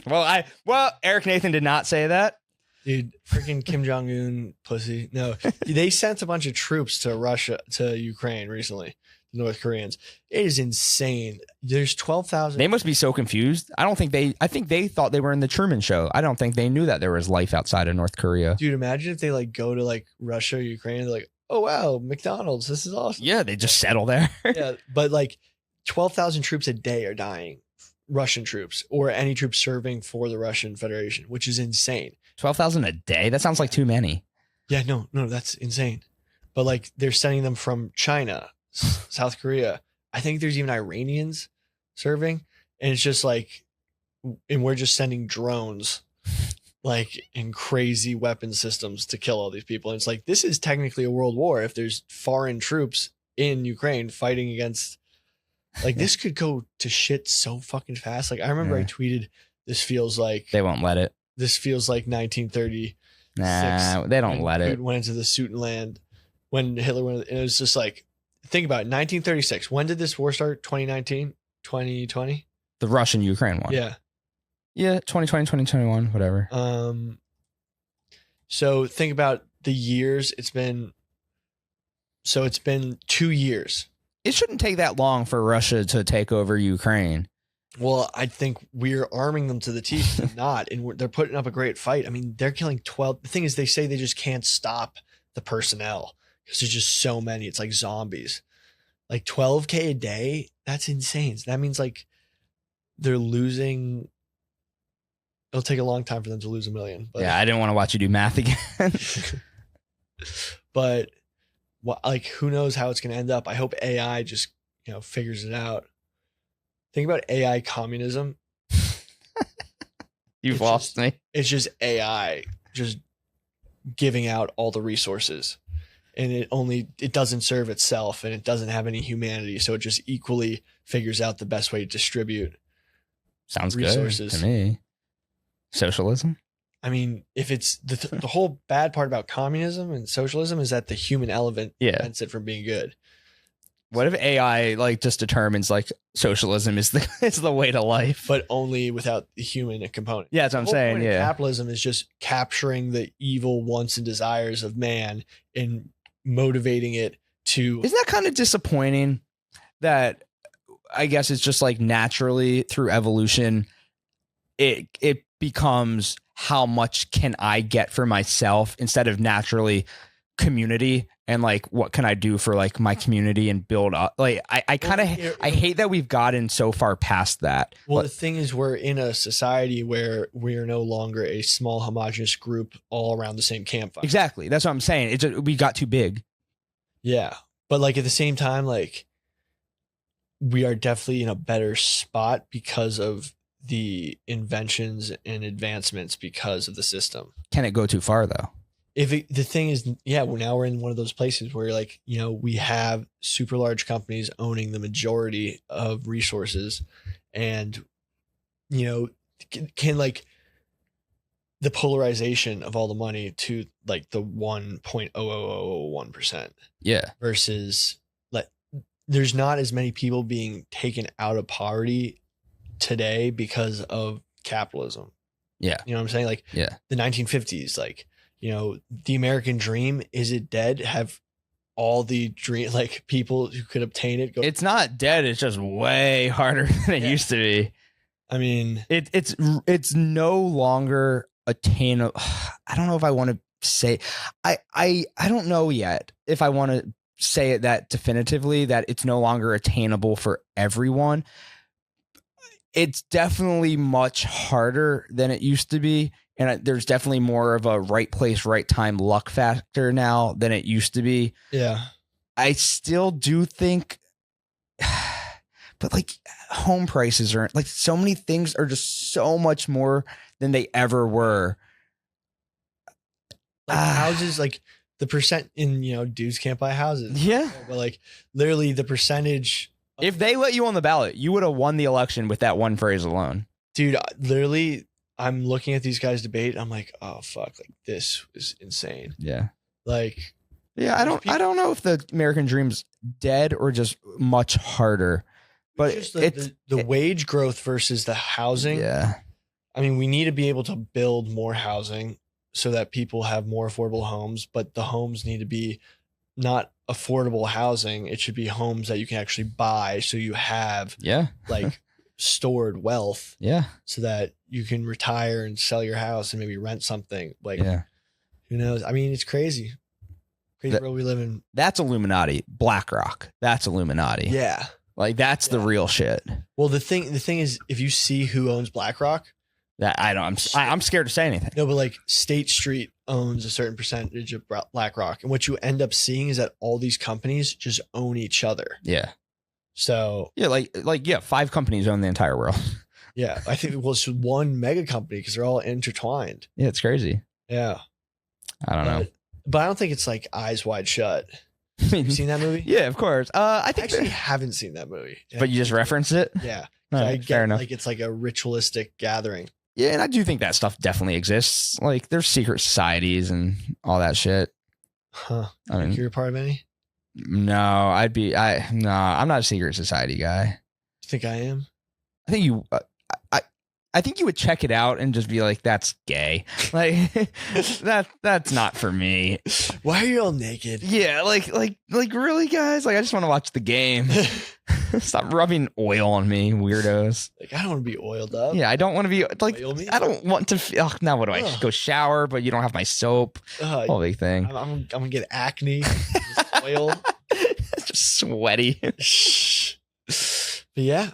Well, Eric Nathan did not say that. Dude, freaking Kim Jong-un pussy. No, they sent a bunch of troops to Ukraine recently. The North Koreans. It is insane. There's 12,000. They must be so confused. I think they thought they were in the Truman Show. I don't think they knew that there was life outside of North Korea. Dude, imagine if they like go to like Russia, Ukraine, they're like, oh wow, McDonald's, this is awesome. Yeah, they just settle there. Yeah, but like 12,000 troops a day are dying. Russian troops or any troops serving for the Russian Federation, which is insane. 12,000 a day? That sounds like too many. Yeah, no, that's insane. But like they're sending them from China, South Korea. I think there's even Iranians serving. And it's just like, and we're just sending drones like in crazy weapon systems to kill all these people. And it's like, this is technically a world war if there's foreign troops in Ukraine fighting against, like this could go to shit so fucking fast. Like I remember I tweeted, this feels like they won't let it. This feels like 1930. Nah, they don't let it. Went into the Sudetenland when Hitler went. And it was just like, think about it, 1936. When did this war start? 2019, 2020? The Russian-Ukraine one. Yeah. Yeah, 2020, 2021, whatever. So think about the years. It's been 2 years. It shouldn't take that long for Russia to take over Ukraine. Well, I think we're arming them to the teeth. They're not, and they're putting up a great fight. I mean, they're killing 12. The thing is, they say they just can't stop the personnel because there's just so many. It's like zombies. Like 12K a day. That's insane. So that means like they're losing. It'll take a long time for them to lose 1 million. But, yeah, I didn't want to watch you do math again. But like, who knows how it's going to end up? I hope AI just figures it out. Think about AI communism. You've lost me. It's just AI just giving out all the resources, and it doesn't serve itself, and it doesn't have any humanity. So it just equally figures out the best way to distribute. Sounds resources good to me. Socialism. I mean, if it's the whole bad part about communism and socialism is that the human element prevents it from being good. What if AI like just determines like socialism is the way to life, but only without the human component? Yeah, that's what I'm saying. Yeah, capitalism is just capturing the evil wants and desires of man and motivating it to. Isn't that kind of disappointing? That I guess it's just like naturally through evolution, it becomes how much can I get for myself instead of naturally community. And like, what can I do for like my community and build up? Like, I kind of hate that we've gotten so far past that. Well, the thing is, we're in a society where we are no longer a small homogenous group all around the same campfire. Exactly. That's what I'm saying. We got too big. Yeah. But like at the same time, like we are definitely in a better spot because of the inventions and advancements because of the system. Can it go too far though? The thing is, well, now we're in one of those places where like, we have super large companies owning the majority of resources and, can like the polarization of all the money to like the 1.0001%. Yeah. Versus like, there's not as many people being taken out of poverty today because of capitalism. Yeah. You know what I'm saying? Like the 1950s, like, the American dream, is it dead? Have all the dream like people who could obtain it. It's not dead. It's just way harder than it used to be. I mean, it's no longer attainable. I don't know if I want to say. I don't know yet if I want to say it that definitively that it's no longer attainable for everyone. It's definitely much harder than it used to be. And there's definitely more of a right place, right time luck factor now than it used to be. yeah. I still do think, but like home prices are like so many things are just so much more than they ever were. Like houses, like the percent in, dudes can't buy houses. Yeah. But like literally the percentage. If they let you on the ballot, you would have won the election with that one phrase alone. Dude, literally, I'm looking at these guys debate. I'm like, oh, fuck. Like, this is insane. Yeah. Like, yeah, I don't know if the American dream's dead or just much harder. But just it's the wage growth versus the housing. Yeah. I mean, we need to be able to build more housing so that people have more affordable homes, but the homes need to be not affordable housing. It should be homes that you can actually buy so you have like stored wealth. Yeah. So that you can retire and sell your house and maybe rent something. Like, who knows? I mean, it's crazy. Crazy world we live in. That's Illuminati. BlackRock. That's Illuminati. Yeah. Like that's the real shit. Well, the thing is, if you see who owns BlackRock, that I'm scared to say anything. No, but like State Street owns a certain percentage of BlackRock, and what you end up seeing is that all these companies just own each other. Yeah. So yeah, 5 companies own the entire world. Yeah, I think it's one mega company because they're all intertwined. Yeah, it's crazy. Yeah, I don't know, but I don't think it's like Eyes Wide Shut. Have you seen that movie? Yeah, of course. I think actually haven't seen that movie, but you just reference it. Yeah, Right, I get fair enough. like it's like a ritualistic gathering. Yeah, and I do think that stuff definitely exists. Like there's secret societies and all that shit. Huh? I mean, you're a part of any? No, I'm not a secret society guy. You think I am? I think you. I think you would check it out and just be like, "That's gay." Like that's not for me. Why are you all naked? Yeah, like really, guys. Like I just want to watch the game. Stop rubbing oil on me, weirdos. Like I don't want to be oiled up. Yeah, I don't want to be like. Oil me? I don't want to. Feel, now what do I go shower? But you don't have my soap. Whole big thing. I'm gonna get acne. Oil. It's just sweaty. But yeah,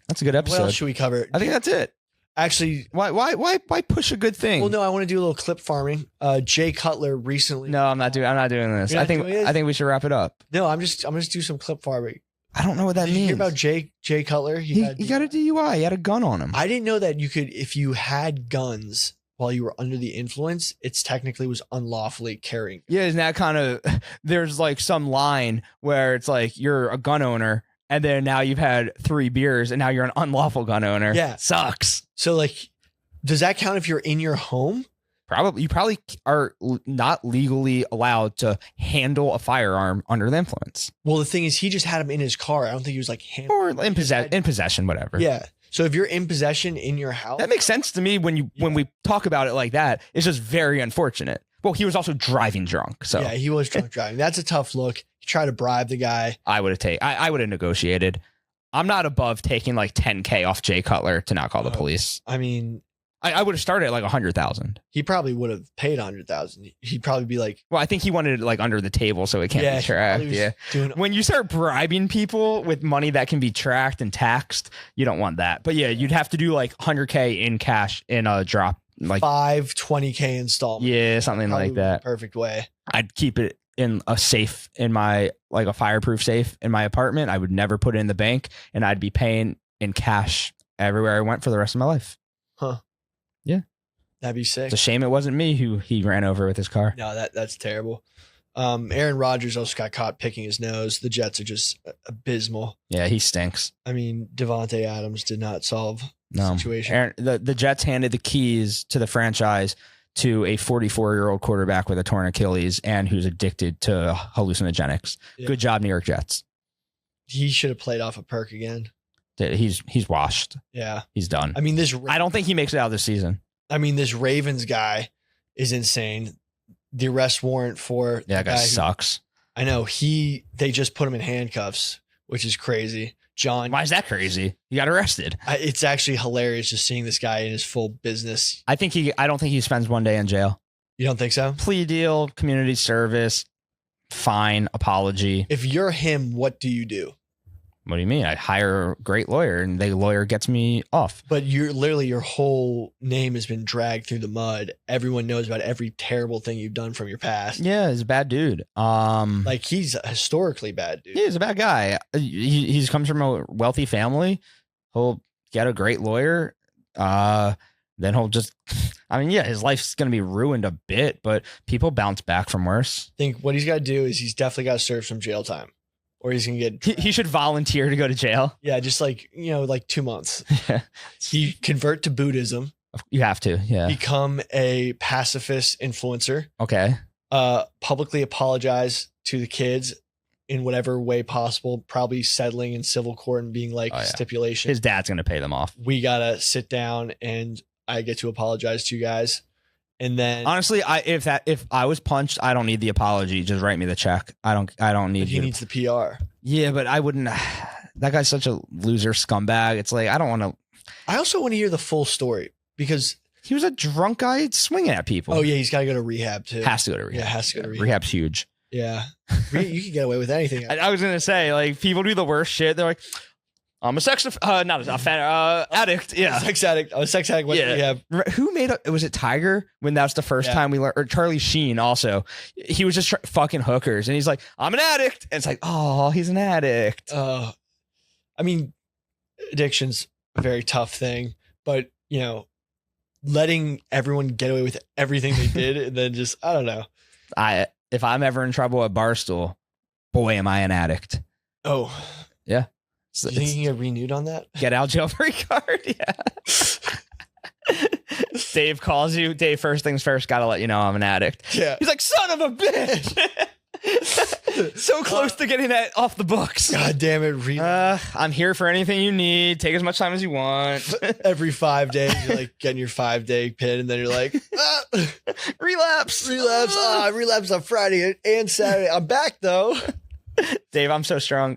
that's a good episode. What else should we cover? I think that's it. Actually, why push a good thing? Well, no, I want to do a little clip farming. Jay Cutler recently. No, I'm not doing this. I think we should wrap it up. No, I'm just do some clip farming. I don't know what that Did means. You hear about Jay Cutler? He got a DUI. He had a gun on him. I didn't know that you could, if you had guns while you were under the influence, it's technically was unlawfully carrying. Yeah, isn't that kind of? There's like some line where it's like you're a gun owner. And then now you've had 3 beers and now you're an unlawful gun owner. Yeah. Sucks. So like, does that count if you're in your home? Probably. You probably are not legally allowed to handle a firearm under the influence. Well, the thing is, he just had him in his car. I don't think he was like or in possession, whatever. Yeah. So if you're in possession in your house, that makes sense to me when we talk about it like that. It's just very unfortunate. Well, he was also driving drunk. So yeah, he was drunk driving. That's a tough look. He tried to bribe the guy. I would have negotiated. I'm not above taking like $10K off Jay Cutler to not call the police. I mean, I would have started at like 100,000. He probably would have paid 100,000. He'd probably be like, well, I think he wanted it like under the table so it can't be tracked. Yeah. When you start bribing people with money that can be tracked and taxed, you don't want that. But yeah, you'd have to do like 100K in cash in a drop. Like 20K installment. Yeah, something like that. Perfect way. I'd keep it in a safe in my like a fireproof safe in my apartment. I would never put it in the bank, and I'd be paying in cash everywhere I went for the rest of my life. Huh. Yeah. That'd be sick. It's a shame it wasn't me who he ran over with his car. No, that's terrible. Aaron Rodgers also got caught picking his nose. The Jets are just abysmal. Yeah, he stinks. I mean, Devontae Adams did not solve the situation. The Jets handed the keys to the franchise to a 44-year-old quarterback with a torn Achilles and who's addicted to hallucinogenics. Yeah. Good job, New York Jets. He should have played off a perk again. He's washed. Yeah. He's done. I mean, I don't think he makes it out this season. I mean, this Ravens guy is insane. The arrest warrant for that guy sucks. I know they just put him in handcuffs, which is crazy. John, Why is that crazy? He got arrested. it's actually hilarious just seeing this guy in his full business. I don't think he spends one day in jail. You don't think so? Plea deal, community service, fine, apology. If you're him, what do you do? What do you mean? I hire a great lawyer and the lawyer gets me off. But your whole name has been dragged through the mud. Everyone knows about every terrible thing you've done from your past. Yeah, he's a bad dude. Like he's a historically bad dude. Yeah, he's a bad guy. He comes from a wealthy family. He'll get a great lawyer. Then he'll just, I mean, yeah, his life's going to be ruined a bit, but people bounce back from worse. I think what he's got to do is he's definitely got to serve some jail time. Or he's gonna get. He should volunteer to go to jail. Yeah, just like 2 months. Yeah. He convert to Buddhism. You have to. Yeah. Become a pacifist influencer. Okay. Publicly apologize to the kids in whatever way possible. Probably settling in civil court and being like stipulation. His dad's gonna pay them off. We gotta sit down and I get to apologize to you guys. And then honestly, if I was punched, I don't need the apology. Just write me the check. I don't need. He needs the PR. Yeah, but I wouldn't. That guy's such a loser scumbag. It's like I don't want to. I also want to hear the full story because he was a drunk guy swinging at people. Oh yeah, he's got to go to rehab too. Has to go to rehab. Yeah, has to go to rehab. Rehab's huge. Yeah, you can get away with anything. I was gonna say like people do the worst shit. They're like, I'm a not a fan, addict. Yeah, sex addict. I was sex addict. Yeah. Who made it? Was it Tiger when that was the first time we learned? Or Charlie Sheen also. He was just fucking hookers, and he's like, "I'm an addict," and it's like, "Oh, he's an addict." I mean, addiction's a very tough thing, but letting everyone get away with everything they did, and then just I don't know. If I'm ever in trouble at Barstool, boy, am I an addict. Oh, yeah. Do you think you can get renewed on that? Get out jail free card? Yeah. Dave calls you. Dave, first things first, gotta let you know I'm an addict. Yeah. He's like, son of a bitch. So close to getting that off the books. God damn it. I'm here for anything you need. Take as much time as you want. Every 5 days, you're like getting your 5-day pin, and then you're like, relapse. I relapsed on Friday and Saturday. I'm back though. Dave, I'm so strong.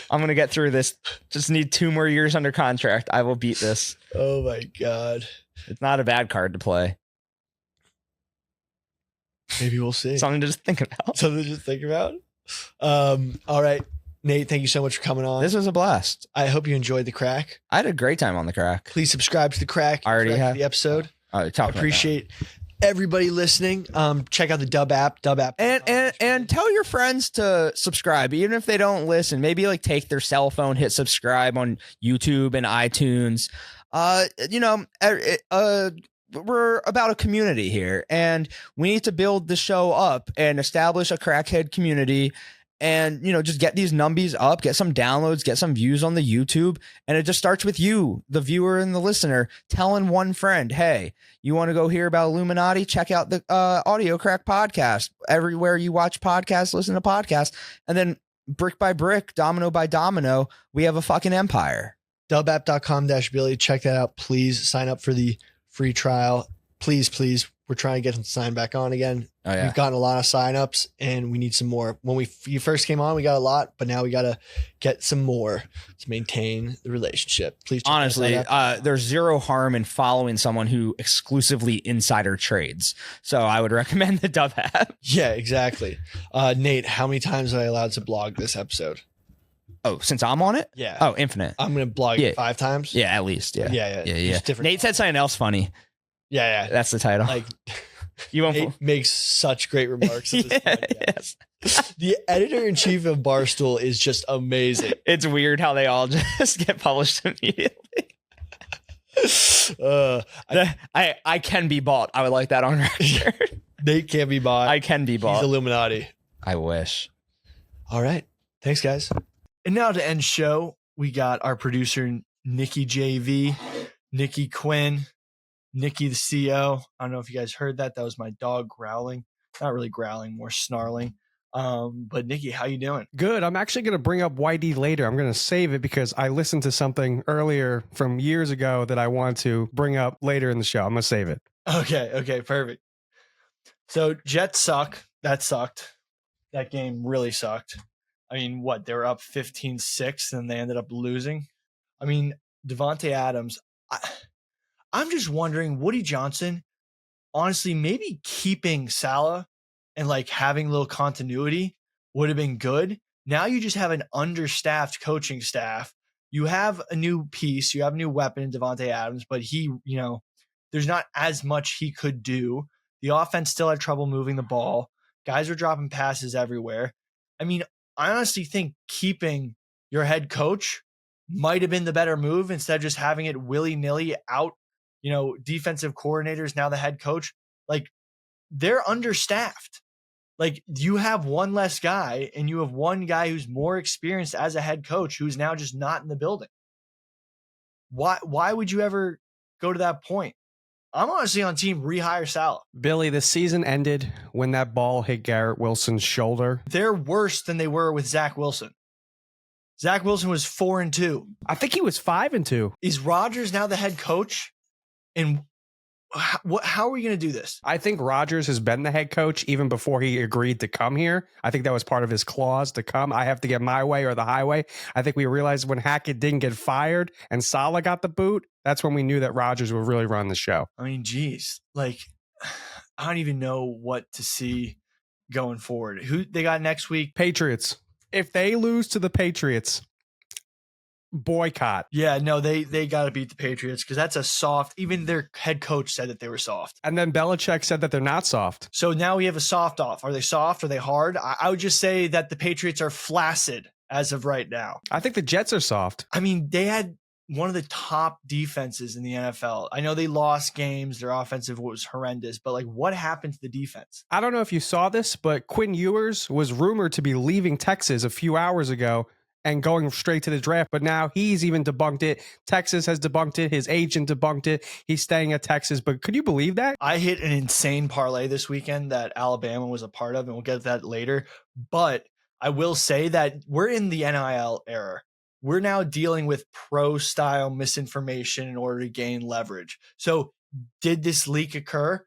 I'm going to get through this. Just need 2 more years under contract. I will beat this. Oh my God. It's not a bad card to play. Maybe we'll see. Something to just think about. All right. Nate, thank you so much for coming on. This was a blast. I hope you enjoyed the crack. I had a great time on the crack. Please subscribe to the crack. I already have. The episode. I appreciate everybody listening. Check out the Dub app, and tell your friends to subscribe, even if they don't listen. Maybe like take their cell phone, hit subscribe on YouTube and iTunes. We're about a community here, and we need to build the show up and establish a crackhead community. And, just get these numbies up, get some downloads, get some views on the YouTube. And it just starts with you, the viewer and the listener, telling one friend, hey, you want to go hear about Illuminati? Check out the Audio Crack podcast. Everywhere you watch podcasts, listen to podcasts. And then brick by brick, domino by domino, we have a fucking empire. Dubapp.com-Billy. Check that out. Please sign up for the free trial. Please. We're trying to get them signed back on again. Oh, yeah. We've gotten a lot of signups and we need some more. When you first came on, we got a lot, but now we got to get some more to maintain the relationship. Please. Honestly, there's zero harm in following someone who exclusively insider trades. So I would recommend the Dub app. Yeah, exactly. Nate, how many times am I allowed to blog this episode? Oh, since I'm on it? Yeah. Oh, infinite. I'm going to blog it 5 times. Yeah, at least. Yeah. Yeah. Nate said something else funny. Yeah. That's the title. Like, you won't Nate makes such great remarks. Yes. The editor-in-chief of Barstool is just amazing. It's weird how they all just get published immediately. I can be bought. I would like that on record. Nate can't be bought. I can be bought. He's Illuminati. I wish. All right. Thanks, guys. And now to end show, we got our producer, Nikki JV, Nikki Quinn, Nikki the CO. I don't know if you guys heard that. That was my dog growling. Not really growling, more snarling. But Nikki, how you doing? Good. I'm actually going to bring up Whitey later. I'm going to save it because I listened to something earlier from years ago that I want to bring up later in the show. I'm going to save it. Okay, perfect. So Jets suck. That sucked. that game really sucked. I mean, what, they were up 15-6 and they ended up losing. I mean, Devontae Adams, I'm just wondering, Woody Johnson, honestly, maybe keeping Salah and like having a little continuity would have been good. Now you just have an understaffed coaching staff. You have a new piece, you have a new weapon in Devontae Adams, but he, there's not as much he could do. The offense still had trouble moving the ball. Guys were dropping passes everywhere. I mean, I honestly think keeping your head coach might have been the better move instead of just having it willy-nilly out, defensive coordinators, now the head coach. Like, they're understaffed. Like, you have one less guy and you have one guy who's more experienced as a head coach who's now just not in the building. Why would you ever go to that point? I'm honestly on team rehire Salah. Billy, the season ended when that ball hit Garrett Wilson's shoulder. They're worse than they were with Zach Wilson. Zach Wilson was 4-2. I think he was 5-2. Is Rodgers now the head coach? And how are we going to do this? I think Rodgers has been the head coach even before he agreed to come here. I think that was part of his clause to come. I have to get my way or the highway. I think we realized when Hackett didn't get fired and Salah got the boot, that's when we knew that Rodgers would really run the show. I mean, geez, like, I don't even know what to see going forward. Who they got next week? Patriots. If they lose to the Patriots, boycott. Yeah, no, they got to beat the Patriots because that's a soft. Even their head coach said that they were soft. And then Belichick said that they're not soft. So now we have a soft off. Are they soft? Are they hard? I would just say that the Patriots are flaccid as of right now. I think the Jets are soft. I mean, they had one of the top defenses in the NFL. I know they lost games. Their offensive was horrendous, but like, what happened to the defense? I don't know if you saw this, but Quinn Ewers was rumored to be leaving Texas a few hours ago and going straight to the draft, but now he's even debunked it. Texas has debunked it. His agent debunked it. He's staying at Texas, but could you believe that? I hit an insane parlay this weekend that Alabama was a part of, and we'll get to that later. But I will say that we're in the NIL era. We're now dealing with pro-style misinformation in order to gain leverage. So did this leak occur?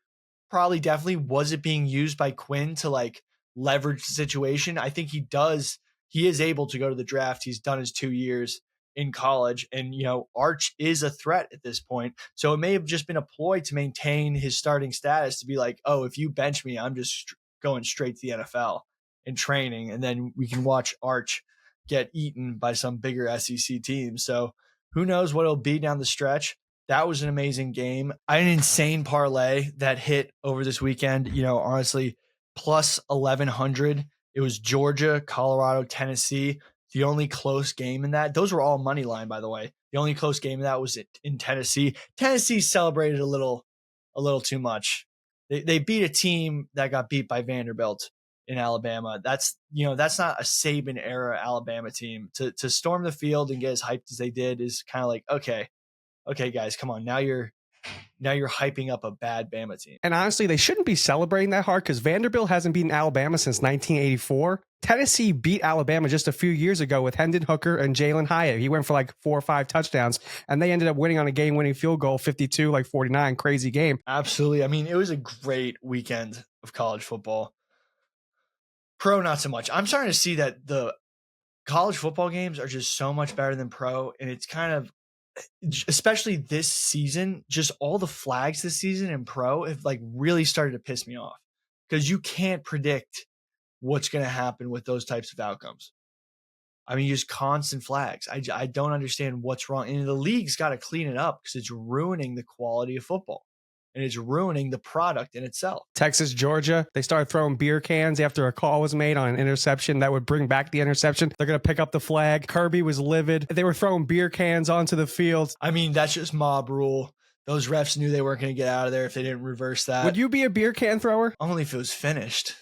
Probably, definitely. Was it being used by Quinn to like leverage the situation? I think he does. He is able to go to the draft. He's done his 2 years in college, and Arch is a threat at this point. So it may have just been a ploy to maintain his starting status, to be like, oh, if you bench me, I'm just going straight to the NFL and training, and then we can watch Arch get eaten by some bigger SEC team. So who knows what it'll be down the stretch. That was an amazing game. I had an insane parlay that hit over this weekend. Honestly, plus 1,100. It was Georgia, Colorado, Tennessee. The only close game in that, those were all money line, by the way. The only close game in that was in Tennessee. Tennessee celebrated a little too much. They beat a team that got beat by Vanderbilt in Alabama. That's not a Saban era Alabama team. To storm the field and get as hyped as they did is kind of like, okay guys, come on. Now you're hyping up a bad Bama team. And honestly, they shouldn't be celebrating that hard because Vanderbilt hasn't beaten Alabama since 1984. Tennessee beat Alabama just a few years ago with Hendon Hooker and Jalen Hyatt. He went for like 4 or 5 touchdowns, and they ended up winning on a game-winning field goal, 52-49. Crazy game. Absolutely. I mean, it was a great weekend of college football. Pro, not so much. I'm starting to see that the college football games are just so much better than pro, and it's kind of, especially this season, just all the flags this season in pro have like really started to piss me off because you can't predict what's going to happen with those types of outcomes. I mean, just constant flags. I don't understand what's wrong. And the league's got to clean it up because it's ruining the quality of football. And it's ruining the product in itself. Texas, Georgia, they started throwing beer cans after a call was made on an interception that would bring back the interception. They're going to pick up the flag. Kirby was livid. They were throwing beer cans onto the field. I mean, that's just mob rule. Those refs knew they weren't going to get out of there if they didn't reverse that. Would you be a beer can thrower? Only if it was finished.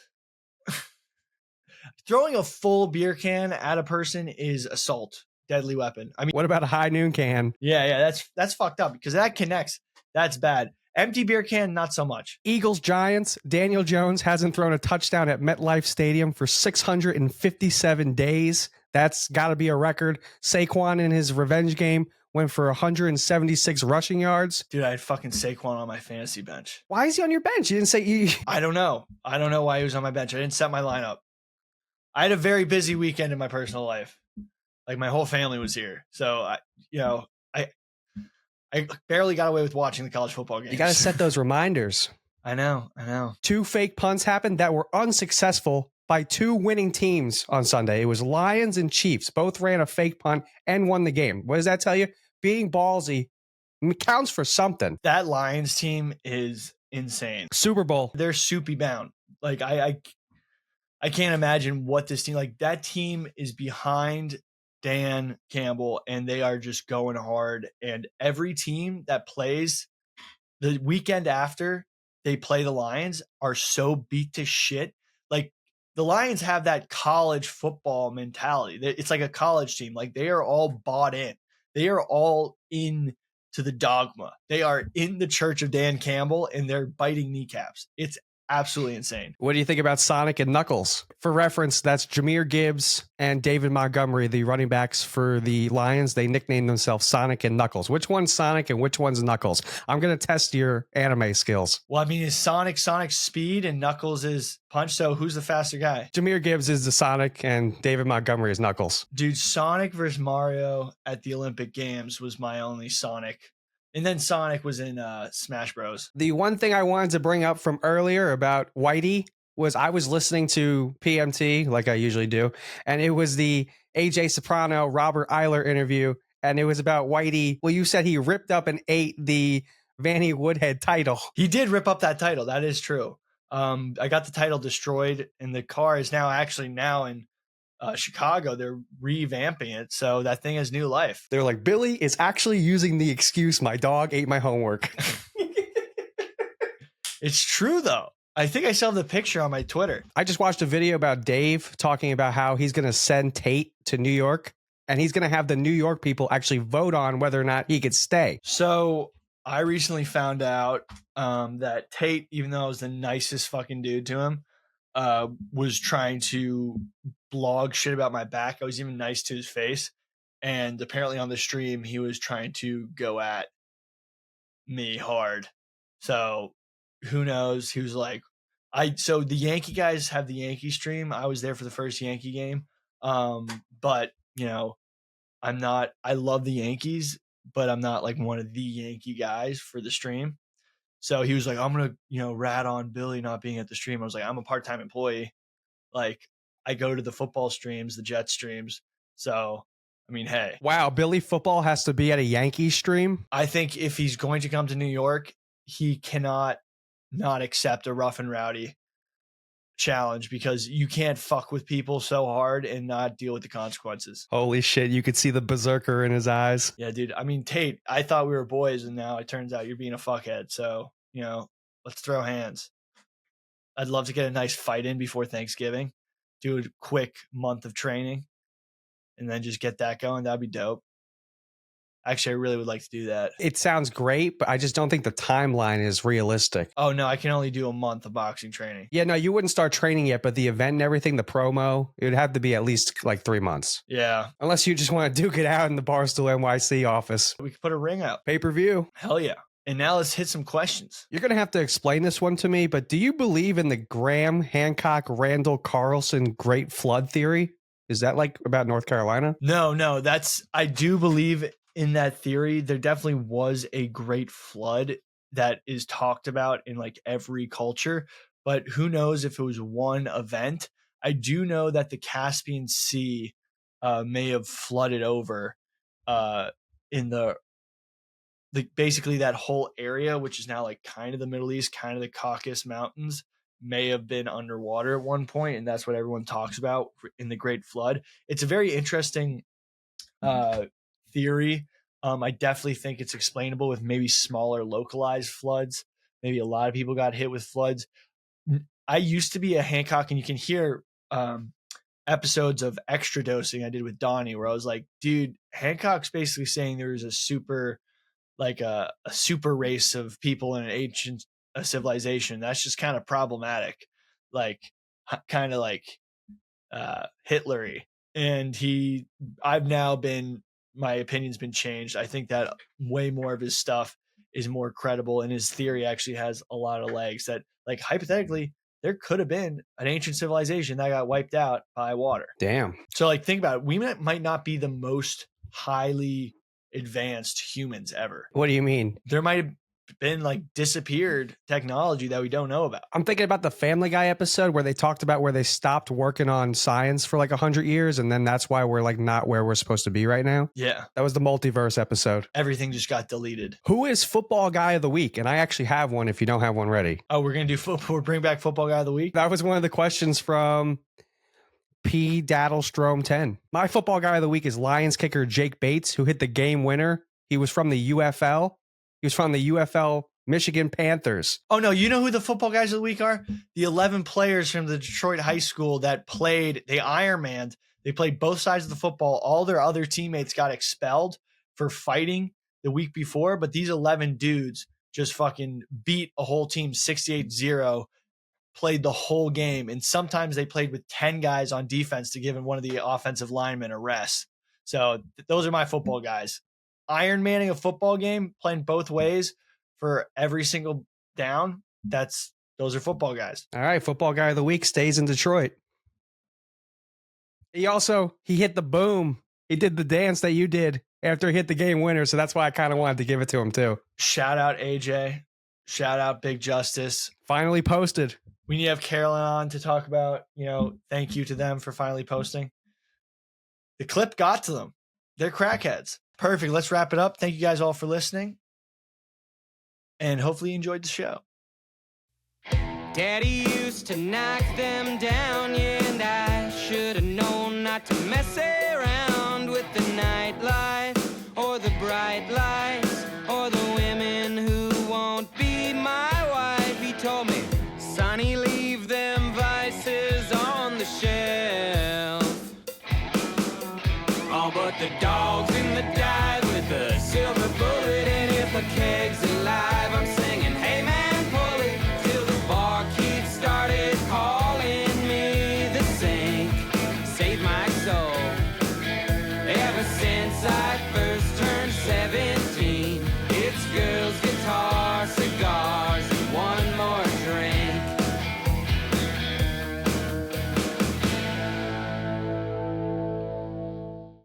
Throwing a full beer can at a person is assault. Deadly weapon. I mean, what about a high noon can? Yeah, that's fucked up because that connects. That's bad. Empty beer can, not so much. Eagles, Giants. Daniel Jones hasn't thrown a touchdown at MetLife Stadium for 657 days. That's got to be a record. Saquon in his revenge game went for 176 rushing yards. Dude, I had fucking Saquon on my fantasy bench. Why is he on your bench? You didn't say you... I don't know. I don't know why he was on my bench. I didn't set my lineup. I had a very busy weekend in my personal life. Like my whole family was here. So I barely got away with watching the college football games. You got to set those reminders. I know. 2 fake punts happened that were unsuccessful by 2 winning teams on Sunday. It was Lions and Chiefs. Both ran a fake punt and won the game. What does that tell you? Being ballsy counts for something. That Lions team is insane. Super Bowl. They're soupy bound. Like I can't imagine what this team, like that team is behind Dan Campbell and they are just going hard. And every team that plays the weekend after they play the Lions are so beat to shit. Like the Lions have that college football mentality. It's like a college team. Like they are all bought in. They are all in to the dogma. They are in the church of Dan Campbell and they're biting kneecaps. It's absolutely insane. What do you think about Sonic and Knuckles? For reference, that's Jahmyr Gibbs and David Montgomery, the running backs for the Lions. They nicknamed themselves Sonic and Knuckles. Which one's Sonic and which one's Knuckles? I'm going to test your anime skills. Well, I mean, is Sonic's speed and Knuckles is punch? So who's the faster guy? Jahmyr Gibbs is the Sonic and David Montgomery is Knuckles. Dude, Sonic versus Mario at the Olympic Games was my only Sonic. And then Sonic was in Smash Bros. The one thing I wanted to bring up from earlier about Whitey was I was listening to PMT like I usually do, and it was the AJ Soprano, Robert Eiler interview, and it was about Whitey. Well, you said he ripped up and ate the Vanny Woodhead title. He did rip up that title. That is true. I got the title destroyed, and the car is now in Chicago. They're revamping it, so that thing has new life. They're like, Billy is actually using the excuse my dog ate my homework. It's true though. I think I still have the picture on my Twitter. I just watched a video about Dave talking about how he's going to send Tate to New York and he's going to have the New York people actually vote on whether or not he could stay. So I recently found out that Tate, even though I was the nicest fucking dude to him, was trying to blog shit about my back. I was even nice to his face. And apparently on the stream, he was trying to go at me hard. So who knows? He was like, so the Yankee guys have the Yankee stream. I was there for the first Yankee game. But you know, I love the Yankees, but I'm not like one of the Yankee guys for the stream. So he was like, I'm going to, rat on Billy not being at the stream. I was like, I'm a part-time employee. Like I go to the football streams, the Jets streams. So, I mean, hey. Wow, Billy football has to be at a Yankee stream? I think if he's going to come to New York, he cannot not accept a rough and rowdy challenge because you can't fuck with people so hard and not deal with the consequences. Holy shit, you could see the berserker in his eyes. Yeah, dude. I mean, Tate, I thought we were boys and now it turns out you're being a fuckhead. So, let's throw hands. I'd love to get a nice fight in before Thanksgiving, do a quick month of training, and then just get that going. That'd be dope. Actually, I really would like to do that. It sounds great, but I just don't think the timeline is realistic. Oh, no, I can only do a month of boxing training. Yeah, no, you wouldn't start training yet, but the event and everything, the promo, it would have to be at least like 3 months. Yeah. Unless you just want to duke it out in the Barstool NYC office. We could put a ring out. Pay-per-view. Hell yeah. And now let's hit some questions. You're going to have to explain this one to me, but do you believe in the Graham, Hancock, Randall, Carlson Great Flood theory? Is that like about North Carolina? No, I do believe in that theory. There definitely was a great flood that is talked about in like every culture, but who knows if it was one event. I do know that the Caspian Sea may have flooded over in the basically that whole area, which is now like kind of the Middle East, kind of the Caucasus Mountains, may have been underwater at one point, and that's what everyone talks about in the Great Flood. It's a very interesting theory. I definitely think it's explainable with maybe smaller localized floods. Maybe a lot of people got hit with floods. I used to be a Hancock, and you can hear episodes of Extra Dosing I did with Donnie where I was like, dude, Hancock's basically saying there's a super race of people in an ancient civilization. That's just kind of problematic, like kind of like Hitlery. And my opinion's been changed. I think that way more of his stuff is more credible, and his theory actually has a lot of legs that, like, hypothetically, there could have been an ancient civilization that got wiped out by water. Damn. So like, think about it. We might not be the most highly advanced humans ever. What do you mean? There might have been like disappeared technology that we don't know about. I'm thinking about the Family Guy episode where they talked about where they stopped working on science for like 100 years. And then that's why we're like not where we're supposed to be right now. Yeah. That was the multiverse episode. Everything just got deleted. Who is football guy of the week? And I actually have one if you don't have one ready. Oh, we're going to do football. We're bring back football guy of the week. That was one of the questions from P. Daddlestrom 10. My football guy of the week is Lions kicker Jake Bates, who hit the game winner. He was from the UFL. He was from the UFL Michigan Panthers. Oh, no. You know who the football guys of the week are? The 11 players from the Detroit high school that played, they Ironmanned. They played both sides of the football. All their other teammates got expelled for fighting the week before, but these 11 dudes just fucking beat a whole team 68-0, played the whole game. And sometimes they played with 10 guys on defense to give one of the offensive linemen a rest. So those are my football guys. Iron Manning a football game, playing both ways for every single down. Those are football guys. All right, football guy of the week stays in Detroit. He hit the boom. He did the dance that you did after he hit the game winner. So that's why I kind of wanted to give it to him too. Shout out AJ. Shout out Big Justice. Finally posted. We need to have Carolyn on to talk about, thank you to them for finally posting. The clip got to them. They're crackheads. Perfect. Let's wrap it up. Thank you guys all for listening. And hopefully you enjoyed the show. Daddy used to knock them down, yeah, and I should have known not to mess around with the nightlife or the bright lights or the women who won't be my wife. He told me, Sonny, leave them vices on the shelf. Oh, but the dog's in the dive with a silver bullet, and if a keg's alive, I'm singing, hey man, pull it, till the barkeep started calling me the saint. Save my soul. Ever since I first turned 17,